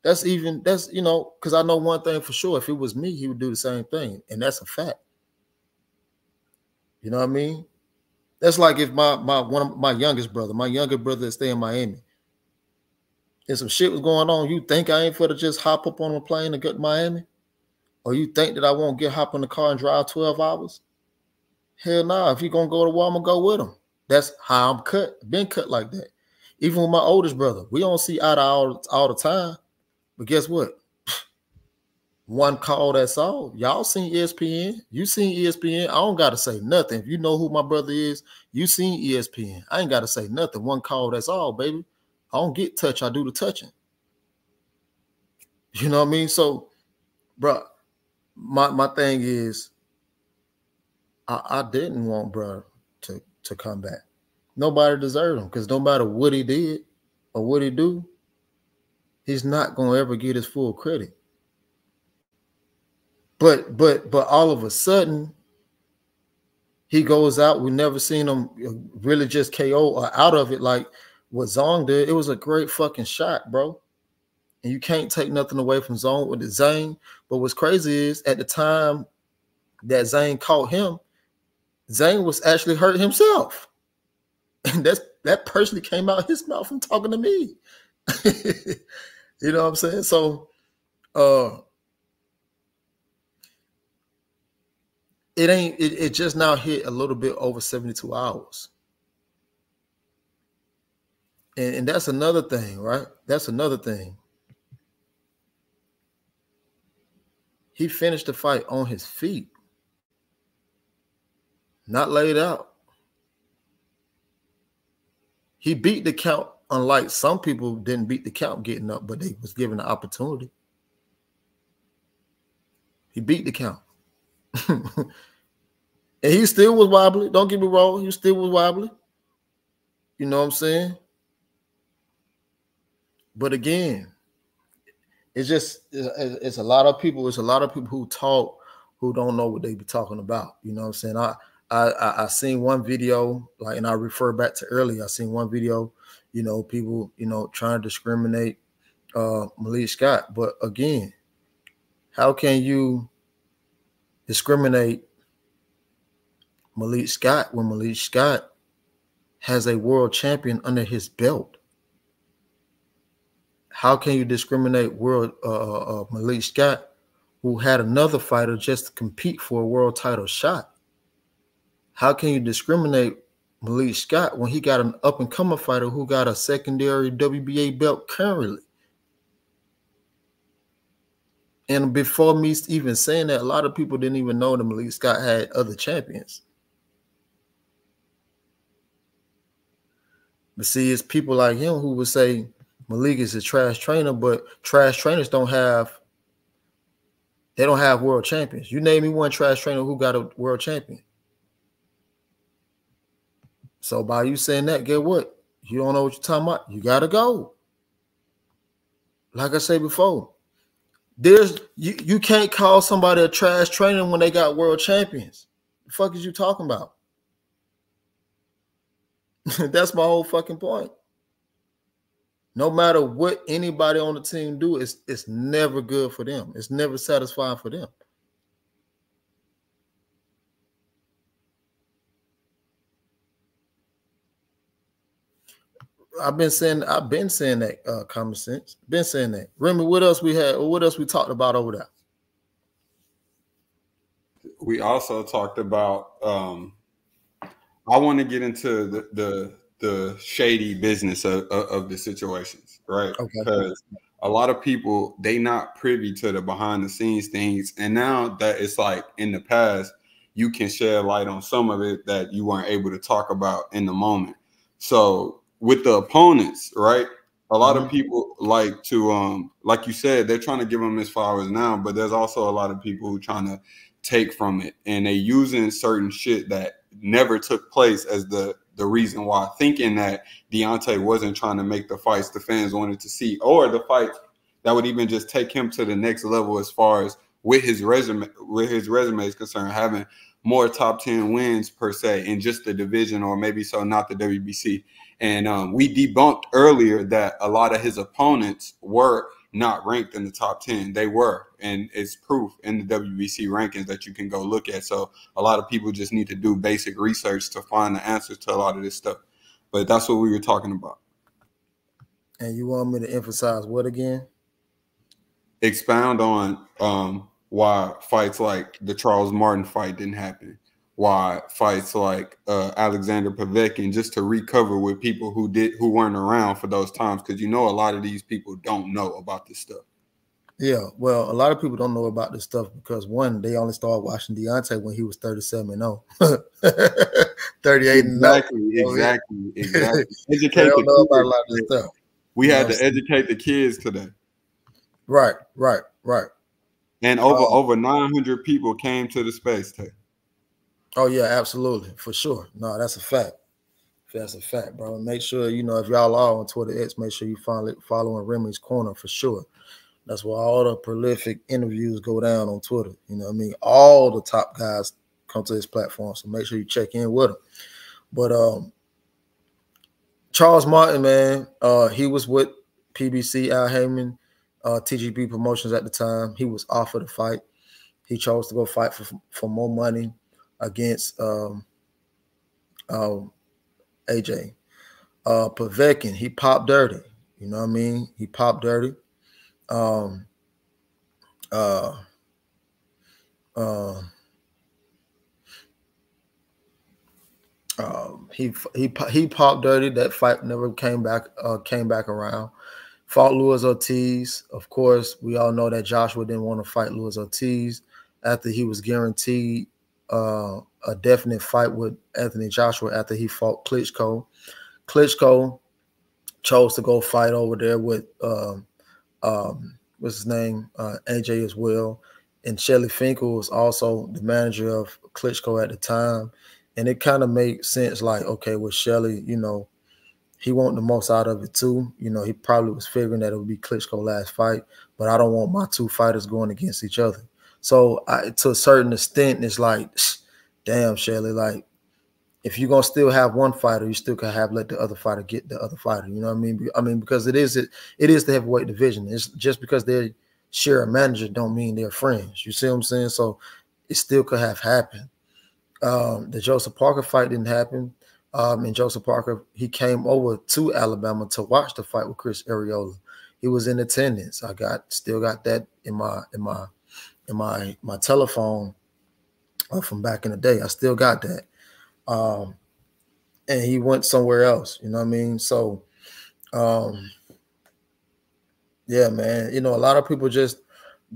That's you know, because I know one thing for sure. If it was me, he would do the same thing, and that's a fact. You know what I mean? That's like if my younger brother that stay in Miami, and some shit was going on, you think I ain't for to just hop up on a plane and get to Miami? Or you think that I won't hop in the car and drive 12 hours? Hell nah. If he gonna go to war, I'm gonna go with him. That's how I'm cut. Been cut like that. Even with my oldest brother, we don't see eye to eye all the time. But guess what? One call, that's all. Y'all seen ESPN. You seen ESPN. I don't got to say nothing. If you know who my brother is, you seen ESPN. I ain't got to say nothing. One call, that's all, baby. I don't get touch. I do the touching. You know what I mean? So, bro, my thing is, I didn't want bro to come back. Nobody deserved him, because no matter what he did or what he do, he's not going to ever get his full credit. But all of a sudden, he goes out. We never seen him really just KO or out of it like what Zong did. It was a great fucking shot, bro. And you can't take nothing away from Zong with the Zane. But what's crazy is at the time that Zane caught him, Zane was actually hurt himself. And that personally came out his mouth from talking to me. You know what I'm saying? So it just now hit a little bit over 72 hours. And that's another thing, right? That's another thing. He finished the fight on his feet, not laid out. He beat the count, unlike some people didn't beat the count getting up, but they was given the opportunity. He beat the count. And he still was wobbly. Don't get me wrong. He still was wobbly. You know what I'm saying? But again, it's a lot of people. It's a lot of people who talk who don't know what they be talking about. You know what I'm saying? I seen one video, like, and I refer back to earlier. I seen one video, you know, people, you know, trying to discriminate Malik Scott. But again, how can you discriminate Malik Scott when Malik Scott has a world champion under his belt? How can you discriminate Malik Scott, who had another fighter just to compete for a world title shot? How can you discriminate Malik Scott when he got an up-and-coming fighter who got a secondary WBA belt currently? And before me even saying that, a lot of people didn't even know that Malik Scott had other champions. But see, it's people like him who would say Malik is a trash trainer, but trash trainers don't have world champions. You name me one trash trainer who got a world champion. So by you saying that, get what? You don't know what you're talking about. You gotta go. Like I said before, you can't call somebody a trash trainer when they got world champions. The fuck is you talking about? That's my whole fucking point. No matter what anybody on the team do, it's never good for them. It's never satisfying for them. I've been saying that common sense. Been saying that. Remy, what else we had? What else we talked about over there? We also talked about I want to get into the shady business of the situations, right? Okay. Because a lot of people, they not privy to the behind the scenes things. And now that it's like in the past, you can shed light on some of it that you weren't able to talk about in the moment. So with the opponents, right? A lot of people like to, like you said, they're trying to give them his flowers now, but there's also a lot of people who trying to take from it, and they using certain shit that never took place as the reason why, thinking that Deontay wasn't trying to make the fights the fans wanted to see, or the fights that would even just take him to the next level as far as with his resume is concerned, having more top 10 wins per se in just the division, or maybe so not the WBC. And we debunked earlier that a lot of his opponents were not ranked in the top 10. They were, and it's proof in the WBC rankings that you can go look at. So a lot of people just need to do basic research to find the answers to a lot of this stuff. But that's what we were talking about. And you want me to emphasize what again? Expound on why fights like the Charles Martin fight didn't happen. Why fights like Alexander Povetkin, just to recover with people who weren't around for those times, because you know a lot of these people don't know about this stuff. Yeah, well, a lot of people don't know about this stuff because one, they only started watching Deontay when he was 37-0, 38-0. Exactly. Educate they don't know about a lot of this stuff. We had to educate the kids today. Right. And over 900 people came to the space today. Oh yeah, absolutely, for sure. No, that's a fact. That's a fact, bro. Make sure, you know, if y'all are on Twitter X, make sure you following Remy's Corner for sure. That's where all the prolific interviews go down on Twitter. You know what I mean? All the top guys come to his platform, so make sure you check in with him. But Charles Martin, man, he was with PBC, Al Heyman, TGP Promotions at the time. He was offered a fight. He chose to go fight for more money against AJ. Povetkin, he popped dirty. You know what I mean? He popped dirty. He popped dirty. That fight never came back around. Fought Luis Ortiz. Of course, we all know that Joshua didn't want to fight Luis Ortiz after he was guaranteed a definite fight with Anthony Joshua after he fought Klitschko. Klitschko chose to go fight over there with what's his name, AJ as well. and Shelly Finkel was also the manager of Klitschko at the time. And it kind of made sense, like, okay, with Shelly, you know, he wanted the most out of it too. You know, he probably was figuring that it would be Klitschko's last fight, but I don't want my two fighters going against each other. So to a certain extent, it's like, damn, Shelly, like, if you're gonna still have one fighter, you still can have let the other fighter get the other fighter. You know what I mean? I mean, because it is the heavyweight division. It's just because they share a manager don't mean they're friends. You see what I'm saying? So it still could have happened. The Joseph Parker fight didn't happen. And Joseph Parker, he came over to Alabama to watch the fight with Chris Arreola. He was in attendance. I still got that in my telephone from back in the day. I still got that. And he went somewhere else, you know what I mean? So, yeah, man, you know, a lot of people just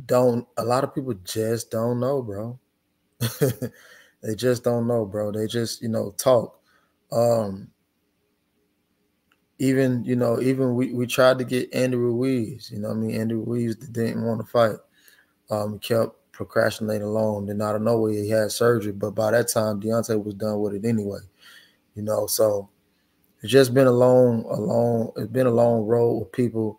don't know, bro. They just don't know, bro. They just, you know, talk. Even we tried to get Andy Ruiz, you know what I mean? Andy Ruiz didn't want to fight. He kept procrastinating along. Then out of nowhere, he had surgery. But by that time, Deontay was done with it anyway. You know, so it's just been it's been a long road with people,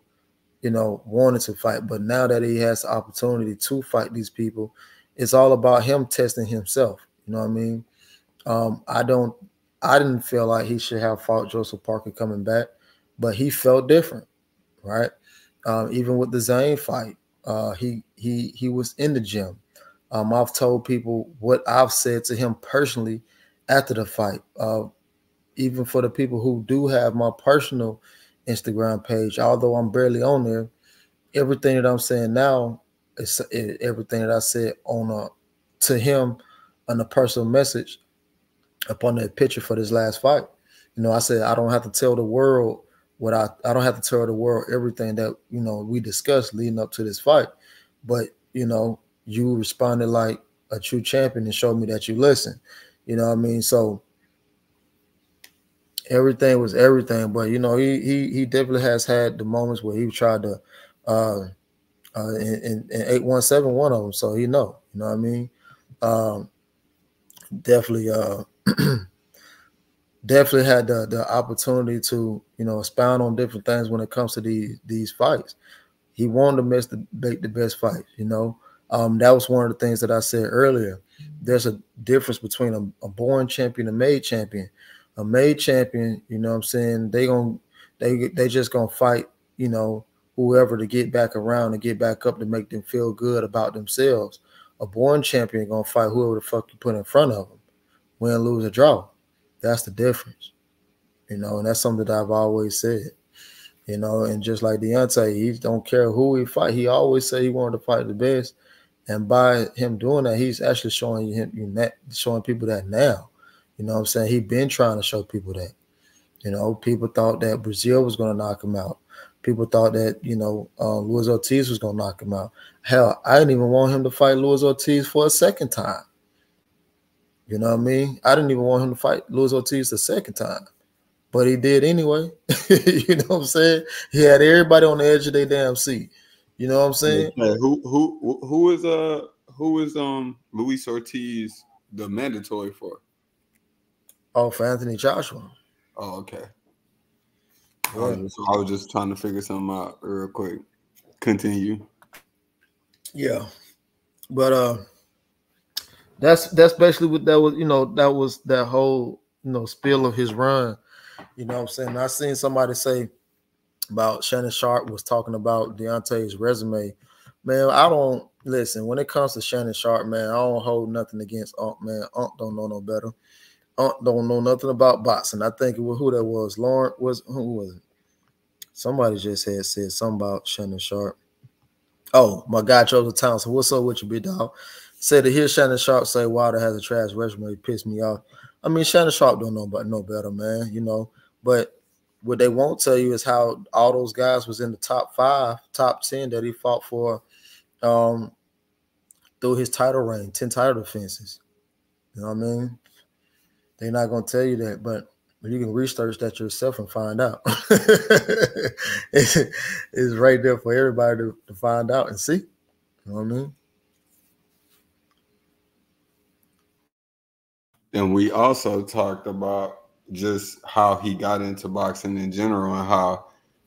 you know, wanting to fight. But now that he has the opportunity to fight these people, it's all about him testing himself. You know what I mean? I didn't feel like he should have fought Joseph Parker coming back, but he felt different, right? Even with the Zane fight, he was in the gym. I've told people what I've said to him personally after the fight. Even for the people who do have my personal Instagram page, although I'm barely on there, everything that I'm saying now is everything that I said to him on a personal message upon that picture for this last fight. You know, I said I don't have to tell the world I don't have to tell the world everything that, you know, we discussed leading up to this fight. But, you know, you responded like a true champion and showed me that you listen. You know what I mean? So everything was everything, but you know, he definitely has had the moments where he tried to in 817 one of them, so you know what I mean. Definitely definitely had the opportunity to, you know, expound on different things when it comes to these fights. He wanted to make the best fight, you know. That was one of the things that I said earlier. There's a difference between a born champion and a made champion. A made champion, you know what I'm saying, they just gonna fight, you know, whoever to get back around and get back up to make them feel good about themselves. A born champion gonna fight whoever the fuck you put in front of them, win, lose, or draw. That's the difference, you know, and that's something that I've always said, you know. And just like Deontay, he don't care who he fight. He always say he wanted to fight the best, and by him doing that, he's actually showing people that now. You know what I'm saying? He's been trying to show people that. You know, people thought that Brazil was going to knock him out. People thought that, you know, Luis Ortiz was going to knock him out. Hell, I didn't even want him to fight Luis Ortiz for a second time. You know what I mean? I didn't even want him to fight Luis Ortiz the second time. But he did anyway. You know what I'm saying? He had everybody on the edge of their damn seat. You know what I'm saying? Okay. Who is Luis Ortiz the mandatory for? Oh, for Anthony Joshua. Oh, okay. Yeah. I was just trying to figure something out real quick. Continue. Yeah. But that's basically what that was, you know, that was that whole, you know, spiel of his run. You know what I'm saying? I seen somebody say about Shannon Sharp was talking about Deontay's resume. Man, I don't listen. When it comes to Shannon Sharp, man, I don't hold nothing against Unc, man. Unc don't know no better. Unc don't know nothing about boxing. I think it was who that was. Lauren who was it? Somebody just had said something about Shannon Sharp. Oh, my guy Joseph Townsend. What's up with you, big dog? Said to hear Shannon Sharp say Wilder has a trash resume pissed me off. I mean, Shannon Sharp don't know about no better, man, you know. But what they won't tell you is how all those guys was in the top 5, top 10 that he fought for through his title reign, 10 title defenses. You know what I mean? They're not going to tell you that, but you can research that yourself and find out. It's right there for everybody to find out and see. You know what I mean? And we also talked about just how he got into boxing in general and how,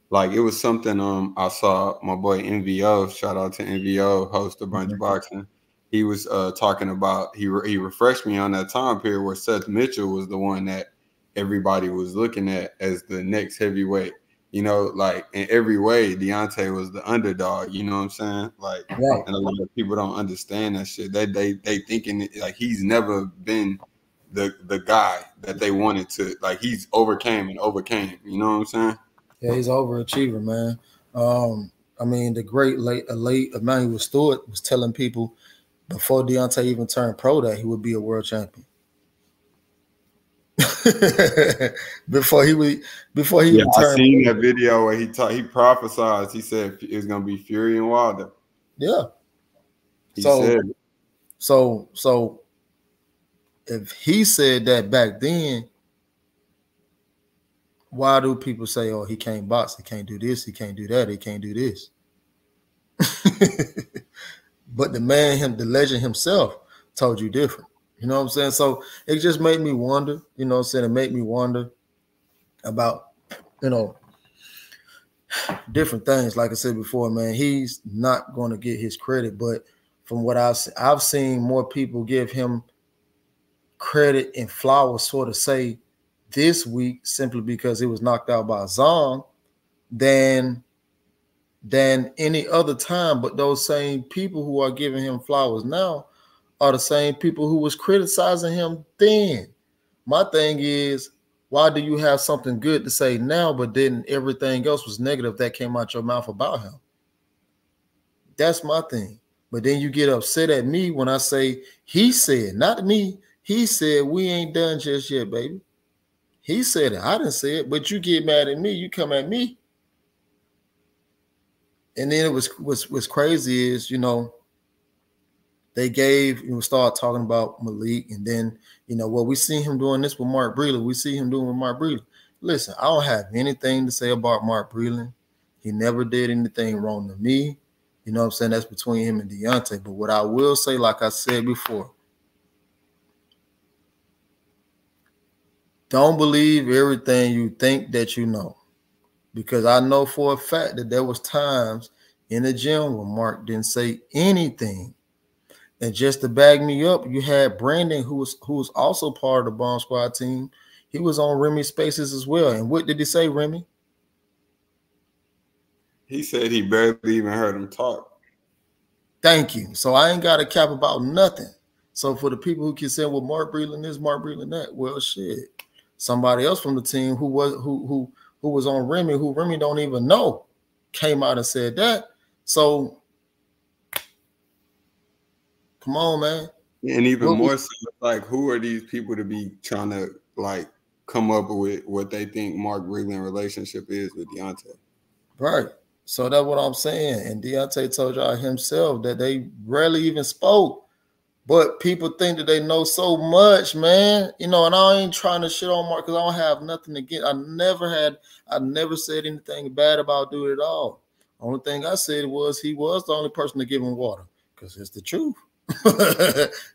like, it was something I saw my boy NVO, shout out to NVO, host a bunch of boxing. He was talking about, he refreshed me on that time period where Seth Mitchell was the one that everybody was looking at as the next heavyweight. You know, like in every way, Deontay was the underdog. You know what I'm saying? Like, Right. and a lot of people don't understand that shit. They thinking like he's never been the guy that they wanted to. Like, he's overcame. You know what I'm saying? Yeah, he's an overachiever, man. I mean, the great late Emmanuel Stewart was telling people before Deontay even turned pro that he would be a world champion. before he even turned. I seen that video where he prophesied. He said it was gonna be Fury and Wilder. Yeah. He said. So if he said that back then, why do people say, "Oh, he can't box, he can't do this, he can't do that, he can't do this"? But the man, the legend himself, told you different. You know what I'm saying? So it just made me wonder. You know what I'm saying? It made me wonder about, you know, different things. Like I said before, man, he's not going to get his credit. But from what I've seen more people give him credit and flowers, sort of say, this week simply because he was knocked out by Zong than any other time. But those same people who are giving him flowers now are the same people who was criticizing him then. My thing is, why do you have something good to say now, but then everything else was negative that came out your mouth about him? That's my thing. But then you get upset at me when I say he said, not me. He said, we ain't done just yet, baby. He said it. I didn't say it, but you get mad at me. You come at me. And then what's crazy is, you know, they start talking about Malik, and then, you know, well, we see him doing this with Mark Breland. We see him doing with Mark Breland. Listen, I don't have anything to say about Mark Breland. He never did anything wrong to me. You know what I'm saying? That's between him and Deontay. But what I will say, like I said before, don't believe everything you think that you know. Because I know for a fact that there was times in the gym when Mark didn't say anything. And just to bag me up, you had Brandon, who was also part of the Bomb Squad team. He was on Remy Spaces as well. And what did he say, Remy? He said he barely even heard him talk. Thank you. So I ain't got a cap about nothing. So for the people who can say, well, Mark Breland this, Mark Breland that, well, shit. Somebody else from the team who was on Remy, who Remy don't even know, came out and said that. So come on, man. And even more so, like, who are these people to be trying to, like, come up with what they think Mark Breland relationship is with Deontay? Right. So that's what I'm saying. And Deontay told y'all himself that they rarely even spoke. But people think that they know so much, man. You know, and I ain't trying to shit on Mark because I don't have nothing against. I never said anything bad about dude at all. Only thing I said was he was the only person to give him water because it's the truth.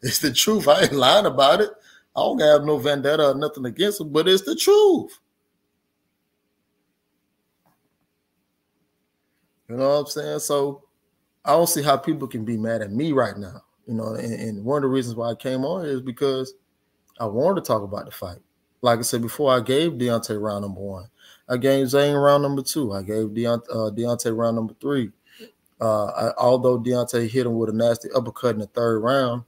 It's the truth. I ain't lying about it. I don't have no vendetta or nothing against him, but it's the truth. You know what I'm saying? So I don't see how people can be mad at me right now. You know, and one of the reasons why I came on is because I wanted to talk about the fight. Like I said before, I gave Deontay round number 1. I gave Zane round number 2. I gave Deontay round number 3. Although Deontay hit him with a nasty uppercut in the 3rd round,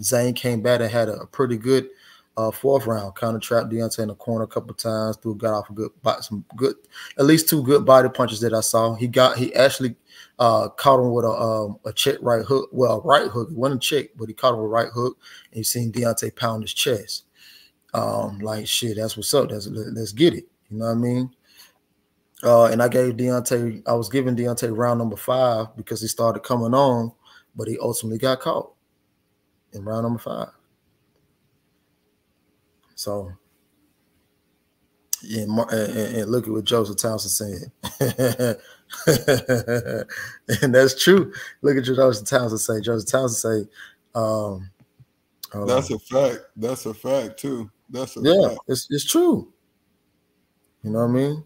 Zane came back and had a pretty good 4th round. Kind of trapped Deontay in the corner a couple of times. Got off at least 2 good body punches that I saw. He actually caught him with a check right hook. Well, a right hook. It wasn't a check, but he caught him with a right hook. And you seen Deontay pound his chest. Like, shit, that's what's up. Let's get it. You know what I mean? And I was giving Deontay round number 5 because he started coming on, but he ultimately got caught in round number 5. So, yeah, and look at what Joseph Townsend said. And that's true. Look at what Joseph Townsend say. Joseph Townsend say, That's a fact. That's a fact too. That's a yeah, fact. it's true. You know what I mean?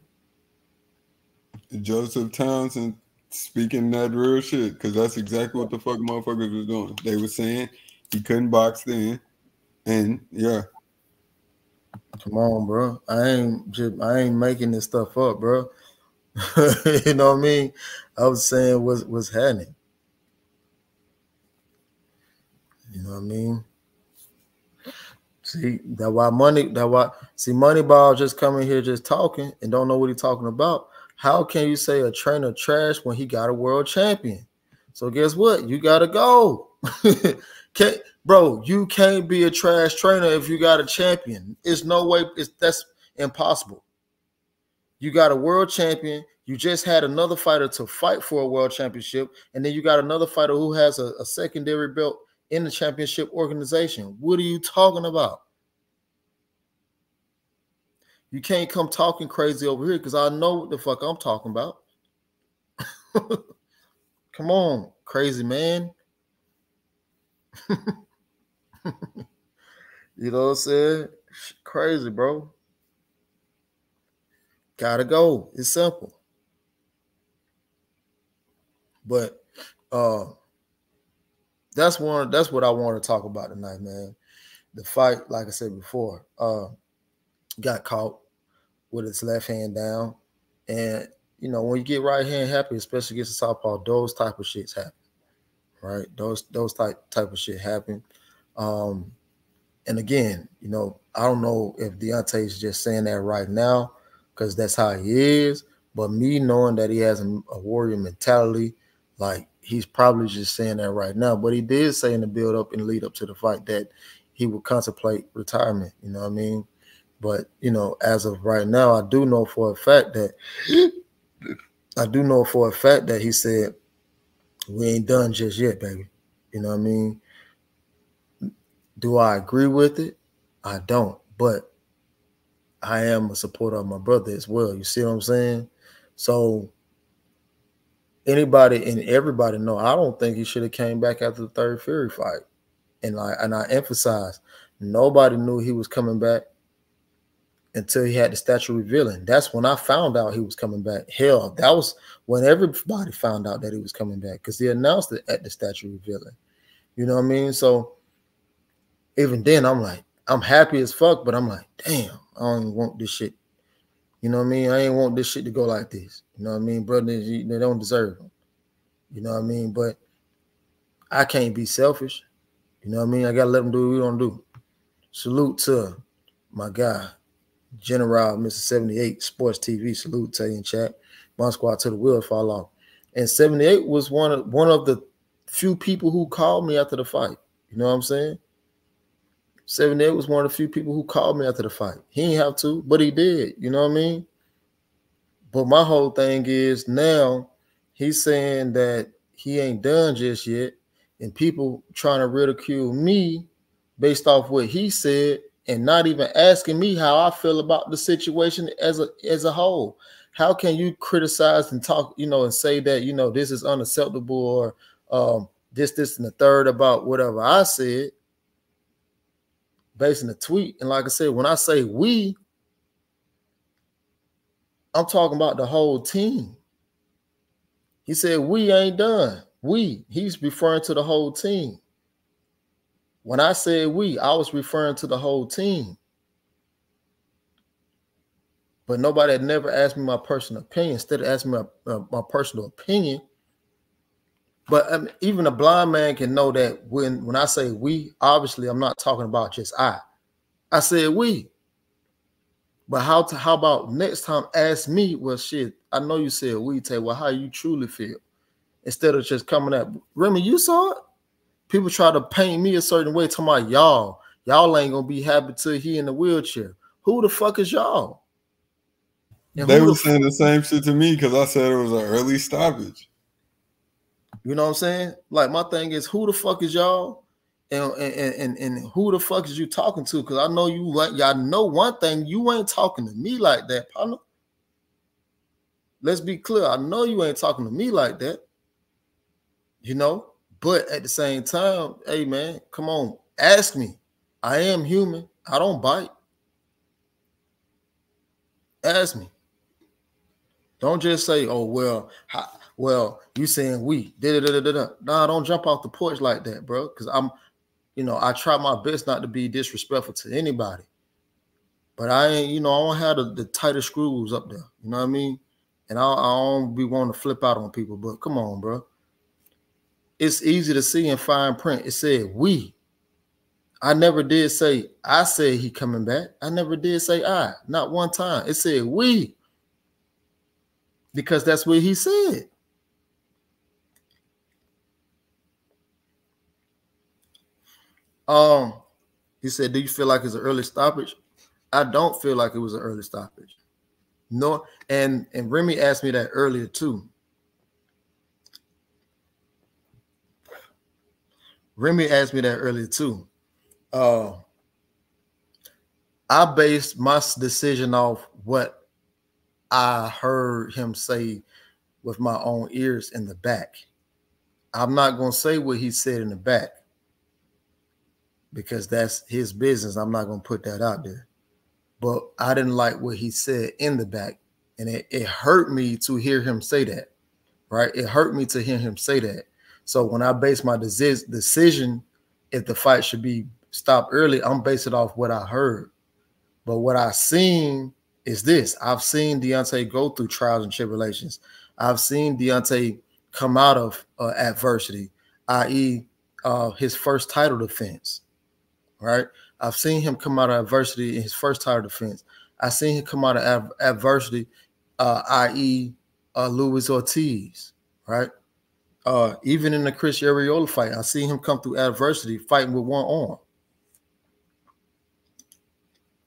Joseph Townsend speaking that real shit, because that's exactly what the fuck motherfuckers was doing. They were saying he couldn't box then, and yeah. Come on, bro. I ain't making this stuff up, bro. You know what I mean? I was saying what's happening. You know what I mean? See, Moneyball just coming here just talking and don't know what he's talking about. How can you say a trainer trash when he got a world champion? So guess what? You gotta go. Bro, you can't be a trash trainer if you got a champion. It's no way, that's impossible. You got a world champion. You just had another fighter to fight for a world championship, and then you got another fighter who has a secondary belt in the championship organization. What are you talking about? You can't come talking crazy over here because I know what the fuck I'm talking about. Come on, crazy man. You know what I'm saying? Crazy, bro. Gotta go. It's simple. But that's what I want to talk about tonight, man. The fight, like I said before, got caught with his left hand down. And you know, when you get right hand happy, especially against the southpaw, those type of shits happen. Right? Those type of shit happen. And again, you know, I don't know if Deontay is just saying that right now because that's how he is. But me knowing that he has a warrior mentality, like he's probably just saying that right now. But he did say in the build up and lead up to the fight that he would contemplate retirement. You know what I mean? But you know, as of right now, I do know for a fact that he said we ain't done just yet, baby. You know what I mean? Do I agree with it? I don't, but I am a supporter of my brother as well. You see what I'm saying? So anybody and everybody know I don't think he should have came back after the third Fury fight. And I emphasize, nobody knew he was coming back until he had the statue revealing. That's when I found out he was coming back. Hell, that was when everybody found out that he was coming back because he announced it at the statue revealing. You know what I mean? So even then, I'm like, I'm happy as fuck, but I'm like, damn, I don't even want this shit. You know what I mean? I ain't want this shit to go like this. You know what I mean? Brothers, they don't deserve them. You know what I mean? But I can't be selfish. You know what I mean? I got to let them do what we don't do. Salute to my guy, General Mr. 78 Sports TV. Salute to you in chat. Bomb Squad to the wheels fall off. And 78 was one of the few people who called me after the fight. You know what I'm saying? 78 was one of the few people who called me after the fight. He didn't have to, but he did. You know what I mean? But my whole thing is now he's saying that he ain't done just yet, and people trying to ridicule me based off what he said and not even asking me how I feel about the situation as a whole. How can you criticize and talk, you know, and say that, you know, this is unacceptable or this and the third about whatever I said based on the tweet? And like I said, when I say we, I'm talking about the whole team. He said, we ain't done. He's referring to the whole team. When I said we, I was referring to the whole team. But nobody had never asked me my personal opinion. Instead of asking me my personal opinion. But I mean, even a blind man can know that when I say we, obviously I'm not talking about just I. I said we. But how about next time ask me, well, shit, I know you said we, Tay, well, how you truly feel? Instead of just coming at Remy, you saw it? People try to paint me a certain way, talking about y'all. Y'all ain't gonna be happy till he in the wheelchair. Who the fuck is y'all? And they were saying the same shit to me because I said it was an early stoppage. You know what I'm saying? Like my thing is, who the fuck is y'all? And who the fuck is you talking to? Because I know y'all know one thing, you ain't talking to me like that, partner. Let's be clear. I know you ain't talking to me like that. You know, but at the same time, hey man, come on. Ask me. I am human. I don't bite. Ask me. Don't just say, "Oh well, you saying we." Nah, don't jump off the porch like that, bro. Because I try my best not to be disrespectful to anybody. But I ain't, I don't have the tighter screws up there. You know what I mean? And I don't be wanting to flip out on people. But come on, bro. It's easy to see in fine print. It said we. I never did say I said he coming back. I never did say I. Not one time. It said we. Because that's what he said. He said, "Do you feel like it's an early stoppage?" I don't feel like it was an early stoppage. No, and Remy asked me that earlier too. Remy asked me that earlier too. I based my decision off what I heard him say with my own ears in the back. I'm not going to say what he said in the back because that's his business. I'm not going to put that out there. But I didn't like what he said in the back. And it hurt me to hear him say that, right? It hurt me to hear him say that. So when I base my decision, if the fight should be stopped early, I'm basing it off what I heard. But what I've seen is this. I've seen Deontay go through trials and tribulations. I've seen Deontay come out of adversity, i.e. His first title defense, right? I've seen him come out of adversity in his first title defense. I've seen him come out of adversity, i.e. Luis Ortiz, right? Even in the Chris Arreola fight, I seen him come through adversity fighting with one arm.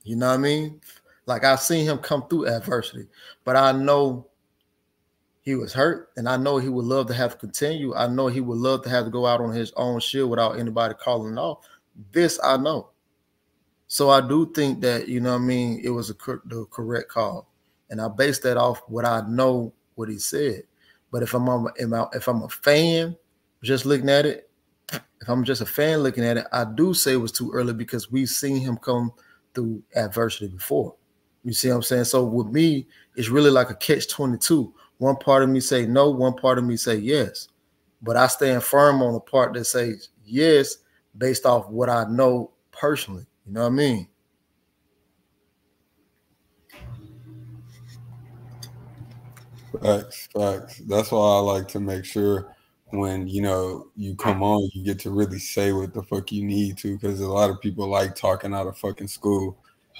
You know what I mean? Like I've seen him come through adversity, but I know he was hurt, and I know he would love to have to continue. I know he would love to have to go out on his own shield without anybody calling it off. This I know. So I do think that, you know what I mean, it was the correct call. And I based that off what I know what he said. But if I'm a fan just looking at it, if I'm just a fan looking at it, I do say it was too early because we've seen him come through adversity before. You see what I'm saying? So with me, it's really like a catch-22. One part of me say no, one part of me say yes. But I stand firm on the part that says yes based off what I know personally. You know what I mean? Facts. That's why I like to make sure when, you come on, you get to really say what the fuck you need to, because a lot of people like talking out of fucking school.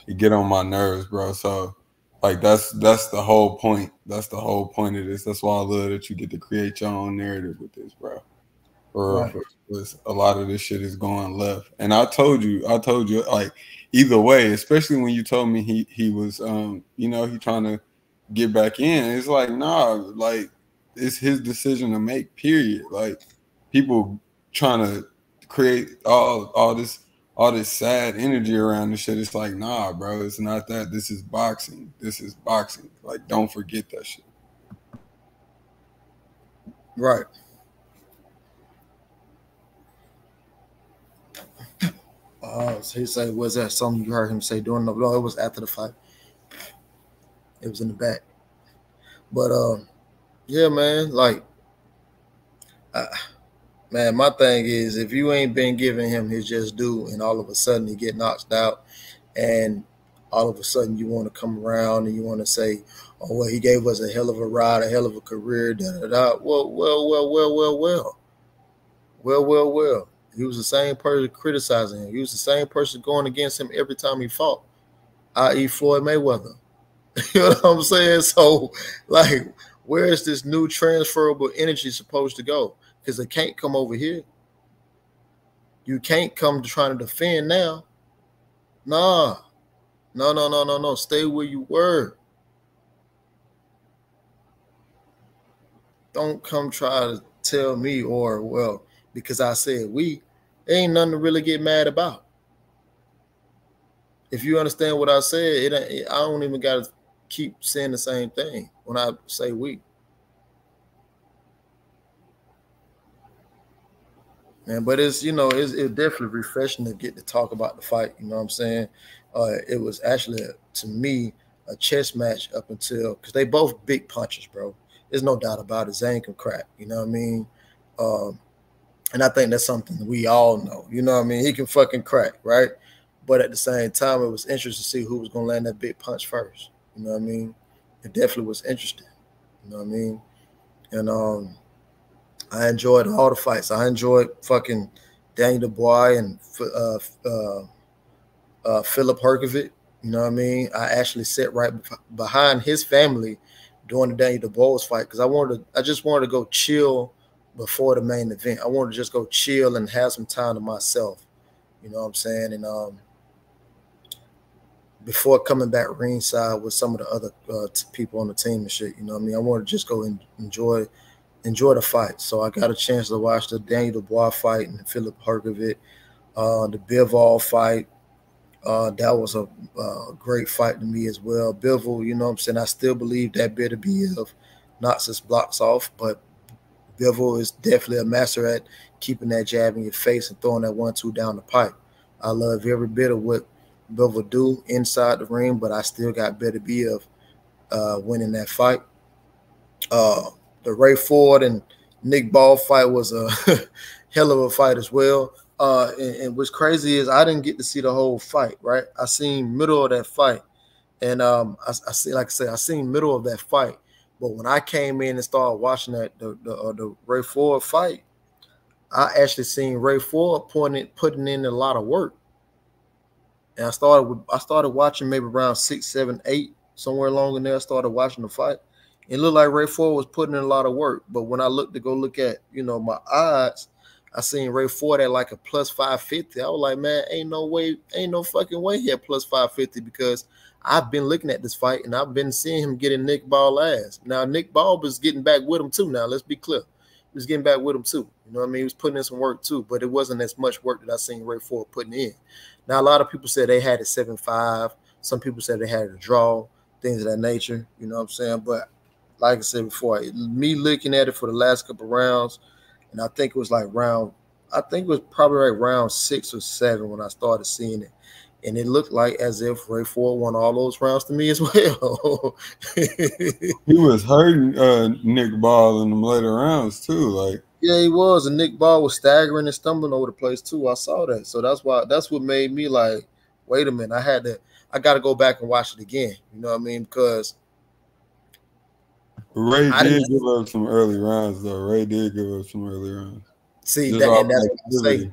You get on my nerves, bro. So, like, that's the whole point. That's the whole point of this. That's why I love that you get to create your own narrative with this, bro. For a lot of this shit is going left. And I told you, like, either way, especially when you told me he was, he trying to get back in. It's like, nah, like, it's his decision to make, period. Like, people trying to create all this sad energy around this shit. It's like, nah, bro, it's not that. This is boxing. Like, don't forget that shit. Right. So he said, was that something you heard him say during the? No, it was after the fight. It was in the back. But yeah, man. Like, man, my thing is, if you ain't been giving him his just due, and all of a sudden he get knocked out, and all of a sudden you want to come around and you want to say, "Oh, well, he gave us a hell of a ride, a hell of a career." Well. He was the same person criticizing him. He was the same person going against him every time he fought, i.e. Floyd Mayweather. You know what I'm saying? So, like, where is this new transferable energy supposed to go? Because it can't come over here. You can't come to trying to defend now. Nah. No. Stay where you were. Don't come try to tell me, or, well, because I said we, ain't nothing to really get mad about. If you understand what I said, I don't even got to keep saying the same thing when I say we. And but it's it's definitely refreshing to get to talk about the fight. You know what I'm saying? It was actually to me a chess match up until because they both big punchers, bro. There's no doubt about it. Zane can crack. You know what I mean? Um, and I think that's something we all know. You know what I mean? He can fucking crack, right? But at the same time, it was interesting to see who was gonna land that big punch first. You know what I mean? It definitely was interesting. You know what I mean? And I enjoyed all the fights. I enjoyed fucking Daniel Dubois and Philip Herkovich. You know what I mean? I actually sat right behind his family during the Daniel Dubois fight because I just wanted to go chill before the main event. I wanted to just go chill and have some time to myself. You know what I'm saying? And before coming back ringside with some of the other people on the team and shit, you know what I mean? I wanted to just go and enjoy the fight. So I got a chance to watch the Daniel Dubois fight and Philip Herkovich, the Bivol fight. That was a great fight to me as well. Bivol, you know what I'm saying? I still believe that Beterbiev knocks his blocks off, but Bivol is definitely a master at keeping that jab in your face and throwing that 1-2 down the pipe. I love every bit of what Bivol do inside the ring, but I still got Beterbiev winning that fight. The Ray Ford and Nick Ball fight was a hell of a fight as well. And what's crazy is I didn't get to see the whole fight, right? I seen middle of that fight. And I see, like I said, I seen middle of that fight. But when I came in and started watching that the Ray Ford fight, I actually seen Ray Ford putting in a lot of work. And I started watching maybe around 6, 7, 8, somewhere along in there. I started watching the fight. It looked like Ray Ford was putting in a lot of work. But when I looked to go look at, my odds, I seen Ray Ford at like a plus 550. I was like, man, ain't no fucking way he at plus 550 because I've been looking at this fight and I've been seeing him getting Nick Ball ass. Now, Nick Ball was getting back with him too. Now, let's be clear. He was getting back with him too. You know what I mean? He was putting in some work too, but it wasn't as much work that I seen Ray Ford putting in. Now, a lot of people said they had a 7-5. Some people said they had a draw, things of that nature. You know what I'm saying? But like I said before, me looking at it for the last couple of rounds, and I think it was probably like round 6 or 7 when I started seeing it. And it looked like as if Ray Ford won all those rounds to me as well. He was hurting Nick Ball in the later rounds too. Like, yeah, he was. And Nick Ball was staggering and stumbling over the place too. I saw that. So that's what made me like, wait a minute. I got to go back and watch it again. You know what I mean? Because Ray did give up some early rounds, though. Ray did give up some early rounds. See, and that's what I say.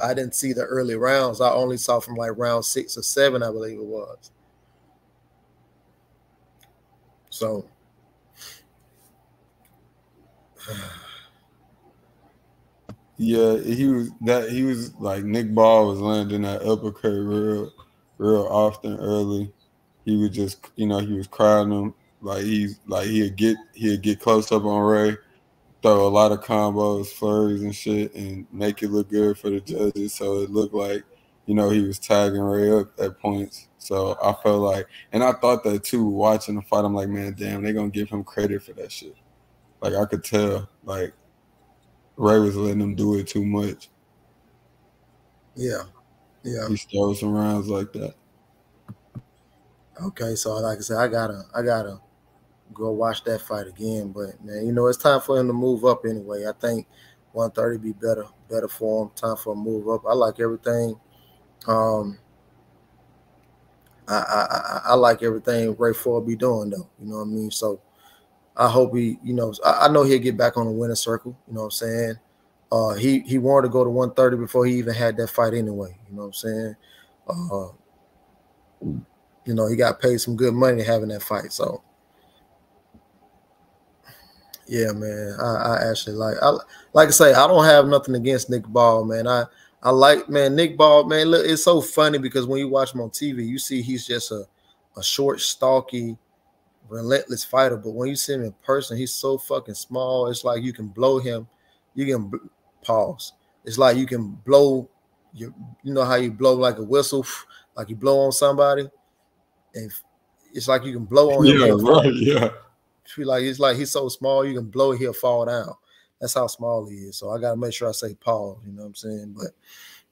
I didn't see the early rounds. I only saw from like round 6 or 7, I believe it was. So, yeah, he was like Nick Ball was landing that uppercut real often early. He would just, he was crowding him. Like he'd get close up on Ray, throw a lot of combos, flurries and shit, and make it look good for the judges. So it looked like, he was tagging Ray up at points. So I felt like, and I thought that too, watching the fight. I'm like, man, damn, they're going to give him credit for that shit. Like, I could tell, like, Ray was letting him do it too much. Yeah. He stole some rounds like that. Okay, so like I said, I gotta go watch that fight again. But man, it's time for him to move up anyway. I think 130 be better for him. Time for him to move up. I like everything. I like everything Ray Ford be doing though. You know what I mean? So I hope he, I know he'll get back on the winning circle. You know what I'm saying? He wanted to go to 130 before he even had that fight anyway. You know what I'm saying? He got paid some good money having that fight. So yeah, man. I actually like I say, I don't have nothing against Nick Ball, man. I like, man, Nick Ball, man. Look, it's so funny because when you watch him on TV, you see he's just a short, stalky, relentless fighter. But when you see him in person, he's so fucking small. It's like you can blow him. You can pause. It's like you can blow. You know how you blow like a whistle, like you blow on somebody, and it's like you can blow on him. Yeah, right. Yeah. It's like he's so small, you can blow it, he'll fall down. That's how small he is. So I gotta make sure I say Paul. You know what I'm saying?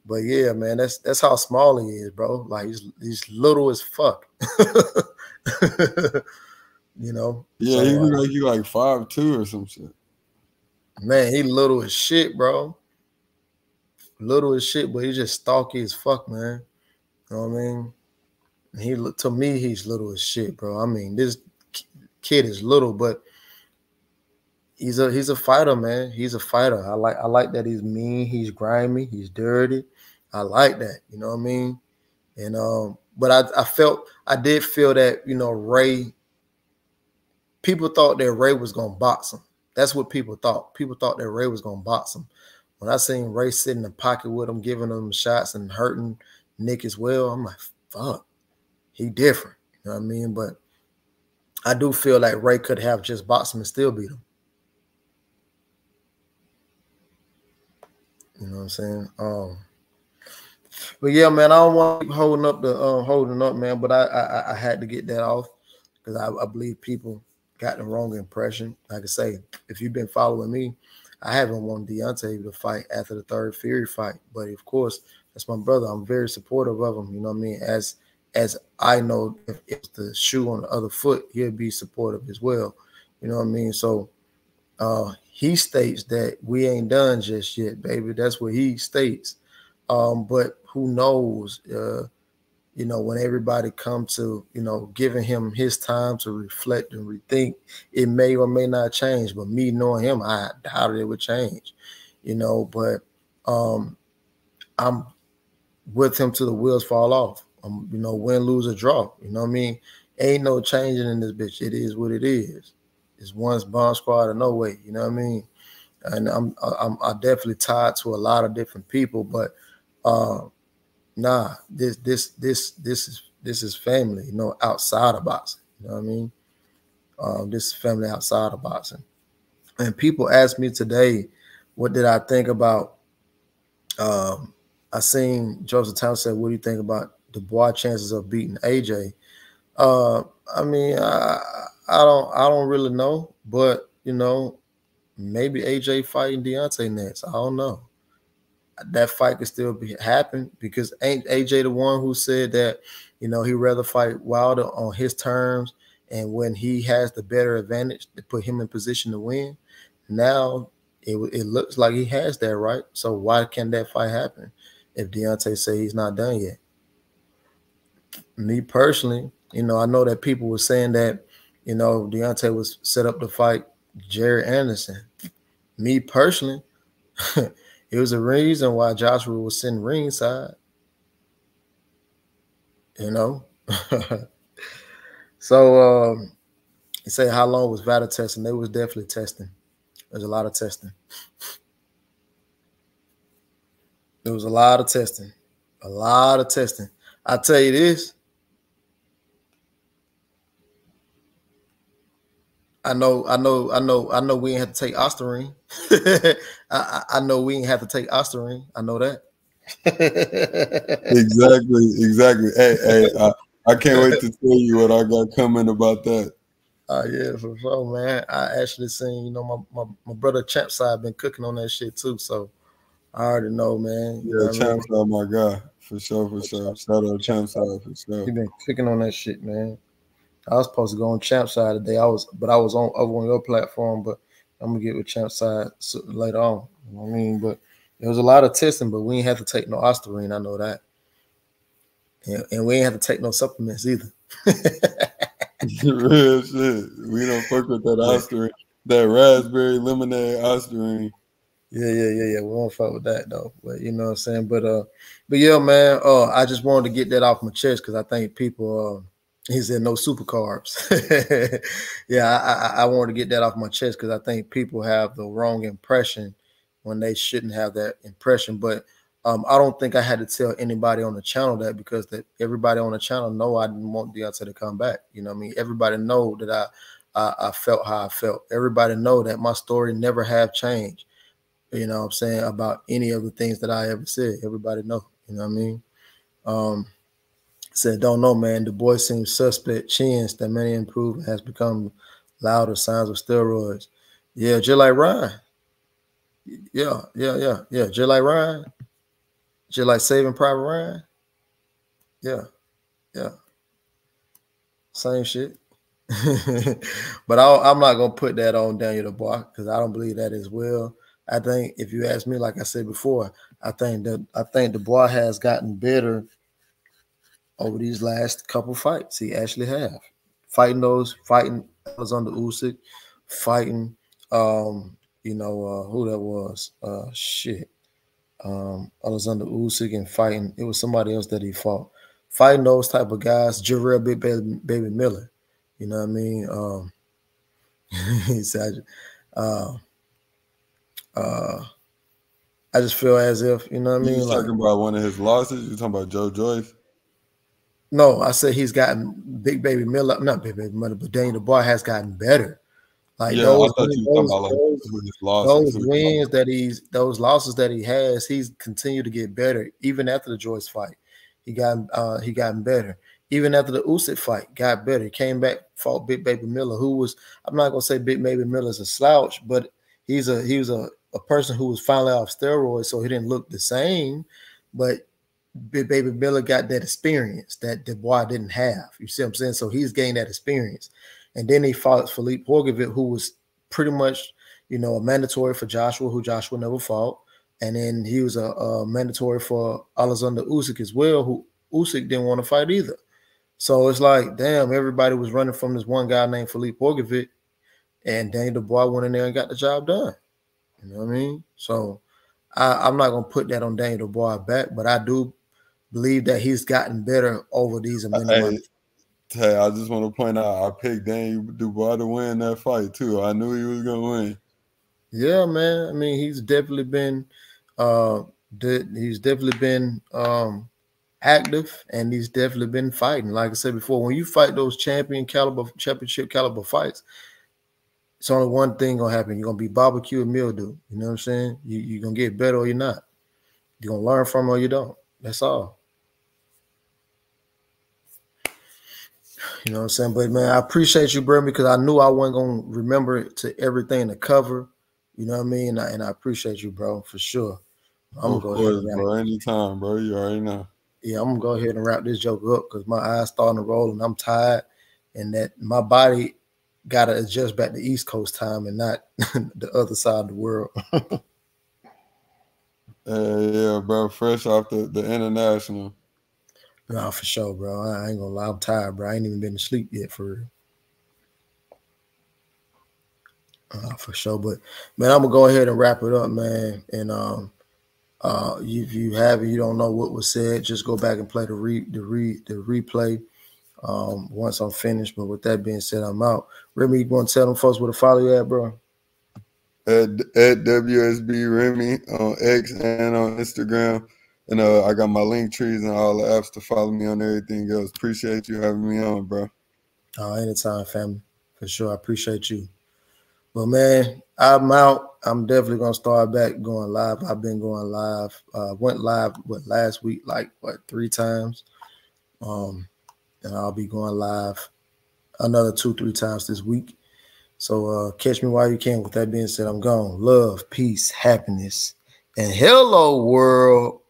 But yeah, man, that's how small he is, bro. Like he's little as fuck. You know. Yeah, So he look like you like 5'2" or some shit. man, he little as shit, bro. Little as shit, but he's just stalky as fuck, man. You know what I mean? To me, he's little as shit, bro. I mean, this kid is little, but he's a fighter, man. He's a fighter. I like that he's mean, he's grimy, he's dirty. I like that. You know what I mean? And but I did feel that, you know, Ray, people thought that Ray was gonna box him. That's what people thought. People thought that Ray was gonna box him. When I seen Ray sit in the pocket with him, giving him shots and hurting Nick as well, I'm like, fuck, he different. You know what I mean? But I do feel like Ray could have just boxed him and still beat him. You know what I'm saying? But yeah, man, I don't want to keep holding up, man. But I had to get that off because I believe people got the wrong impression. Like I say, if you've been following me, I haven't wanted Deontay to fight after the third Fury fight. But of course, that's my brother. I'm very supportive of him. You know what I mean? As I know, if the shoe on the other foot, he'll be supportive as well. You know what I mean? So he states that we ain't done just yet, baby. That's what he states. But who knows? You know, when everybody come to, you know, giving him his time to reflect and rethink, it may or may not change. But me knowing him, I doubted it would change. You know, but I'm with him till the wheels fall off. You know, win, lose, or draw. You know what I mean? Ain't no changing in this bitch. It is what it is. It's one's bomb squad or no way. You know what I mean? And I'm definitely tied to a lot of different people, but nah, this is family. You know, outside of boxing. You know what I mean? This is family outside of boxing. And people asked me today, what did I think about? I seen Joseph Townsend said, "What do you think about Dubois' chances of beating AJ?" I mean, I don't really know, but you know, maybe AJ fighting Deontay next. I don't know. That fight could still happen because ain't AJ the one who said that, you know, he'd rather fight Wilder on his terms and when he has the better advantage to put him in position to win. Now it looks like he has that, right? So why can't that fight happen if Deontay say he's not done yet? Me personally, you know, I know that people were saying that, you know, Deontay was set up to fight Jared Anderson. Me personally, it was a reason why Joshua was sitting ringside. You know? So you say how long was Vada testing? They was definitely testing. There's a lot of testing. There was a lot of testing. A lot of testing. I tell you this. I know we ain't have to take Ostarine. I know we ain't have to take Ostarine. I know that. Exactly. Hey, I can't wait to tell you what I got coming about that. Yeah, for sure, man. I actually seen, you know, my brother Champside been cooking on that shit too, so I already know, man. Yeah, Champside, my guy, for sure. Shout out Champside for sure. He been cooking on that shit, man. I was supposed to go on Champside today. I was over on your platform, but I'm gonna get with Champside later on. You know what I mean? But there was a lot of testing, but we ain't have to take no Ostarine. I know that, and we ain't have to take no supplements either. Real shit. We don't fuck with that Ostarine, that raspberry lemonade Ostarine. Yeah. We won't fuck with that though. But you know what I'm saying. But yeah, man. I just wanted to get that off my chest because I think people. He said no super carbs. Yeah, I wanted to get that off my chest because I think people have the wrong impression when they shouldn't have that impression. But I don't think I had to tell anybody on the channel that because everybody on the channel know I didn't want Deontay to come back. You know what I mean? Everybody know that I felt how I felt. Everybody know that my story never have changed. You know what I'm saying? About any of the things that I ever said. Everybody know. You know what I mean? Said, don't know, man. The boy seems suspect. Chins that many improvement has become louder signs of steroids. Yeah, just like Ryan. Yeah. Just like Ryan, just like Saving Private Ryan. Yeah. Same shit. But I'm not gonna put that on Daniel Dubois because I don't believe that as well. I think if you ask me, like I said before, I think Dubois has gotten better over these last couple fights. He actually have fighting Alexander Usyk, fighting who that was Alexander Usyk, and fighting, it was somebody else that he fought, fighting those type of guys, Jarrell Baby Miller. You know what I mean? He said, I just feel as if, you know what I mean? You talking about one of his losses? You talking about Joe Joyce? No, I said he's gotten Big Baby Miller, not Big Baby Miller, but Daniel Dubois has gotten better. Like yeah, I thought you were talking about like his losses. Those losses that he has, he's continued to get better. Even after the Joyce fight, he gotten better. Even after the Usyk fight, got better. He came back, fought Big Baby Miller, who was, I'm not gonna say Big Baby Miller's a slouch, but he was a person who was finally off steroids, so he didn't look the same. But Big Baby Miller got that experience that Dubois didn't have. You see what I'm saying? So he's gained that experience. And then he fought Filip Horgovic, who was pretty much, a mandatory for Joshua, who Joshua never fought. And then he was a mandatory for Alexander Usyk as well, who Usyk didn't want to fight either. So it's like, damn, everybody was running from this one guy named Filip Horgovic, and Daniel Dubois went in there and got the job done. You know what I mean? So I'm not going to put that on Daniel Dubois back, but I do believe that he's gotten better over these amendments. Hey, I just want to point out, I picked Daniel Dubois to win that fight too. I knew he was gonna win. Yeah, man. I mean, he's definitely been active, and he's definitely been fighting. Like I said before, when you fight those championship caliber fights, it's only one thing gonna happen. You're gonna be barbecue and mildew. You know what I'm saying? You're gonna get better or you're not. You're gonna learn from it or you don't. That's all. You know what I'm saying? But man, I appreciate you, bro, because I knew I wasn't gonna remember to everything to cover. You know what I mean? And I appreciate you, bro, for sure. I'm gonna go ahead, bro. Anytime, bro. You already know. Yeah, I'm gonna go ahead and wrap this joke up because my eyes starting to roll and I'm tired, and that my body gotta adjust back to East Coast time and not the other side of the world. Yeah, bro. Fresh off the international. Nah, for sure, bro. I ain't gonna lie, I'm tired, bro. I ain't even been to sleep yet, for real. For sure. But man, I'm gonna go ahead and wrap it up, man. And if you don't know what was said, just go back and play the replay once I'm finished. But with that being said, I'm out. Remy, you want to tell them folks where to follow you at, bro? At WSB Remy on X and on Instagram. And I got my link trees and all the apps to follow me on everything else. Appreciate you having me on, bro. Anytime, family. For sure. I appreciate you. But man, I'm out. I'm definitely gonna start back going live. I've been going live. Went live last week, 3 times. And I'll be going live another 2-3 times this week. So catch me while you can. With that being said, I'm gone. Love, peace, happiness, and hello, world.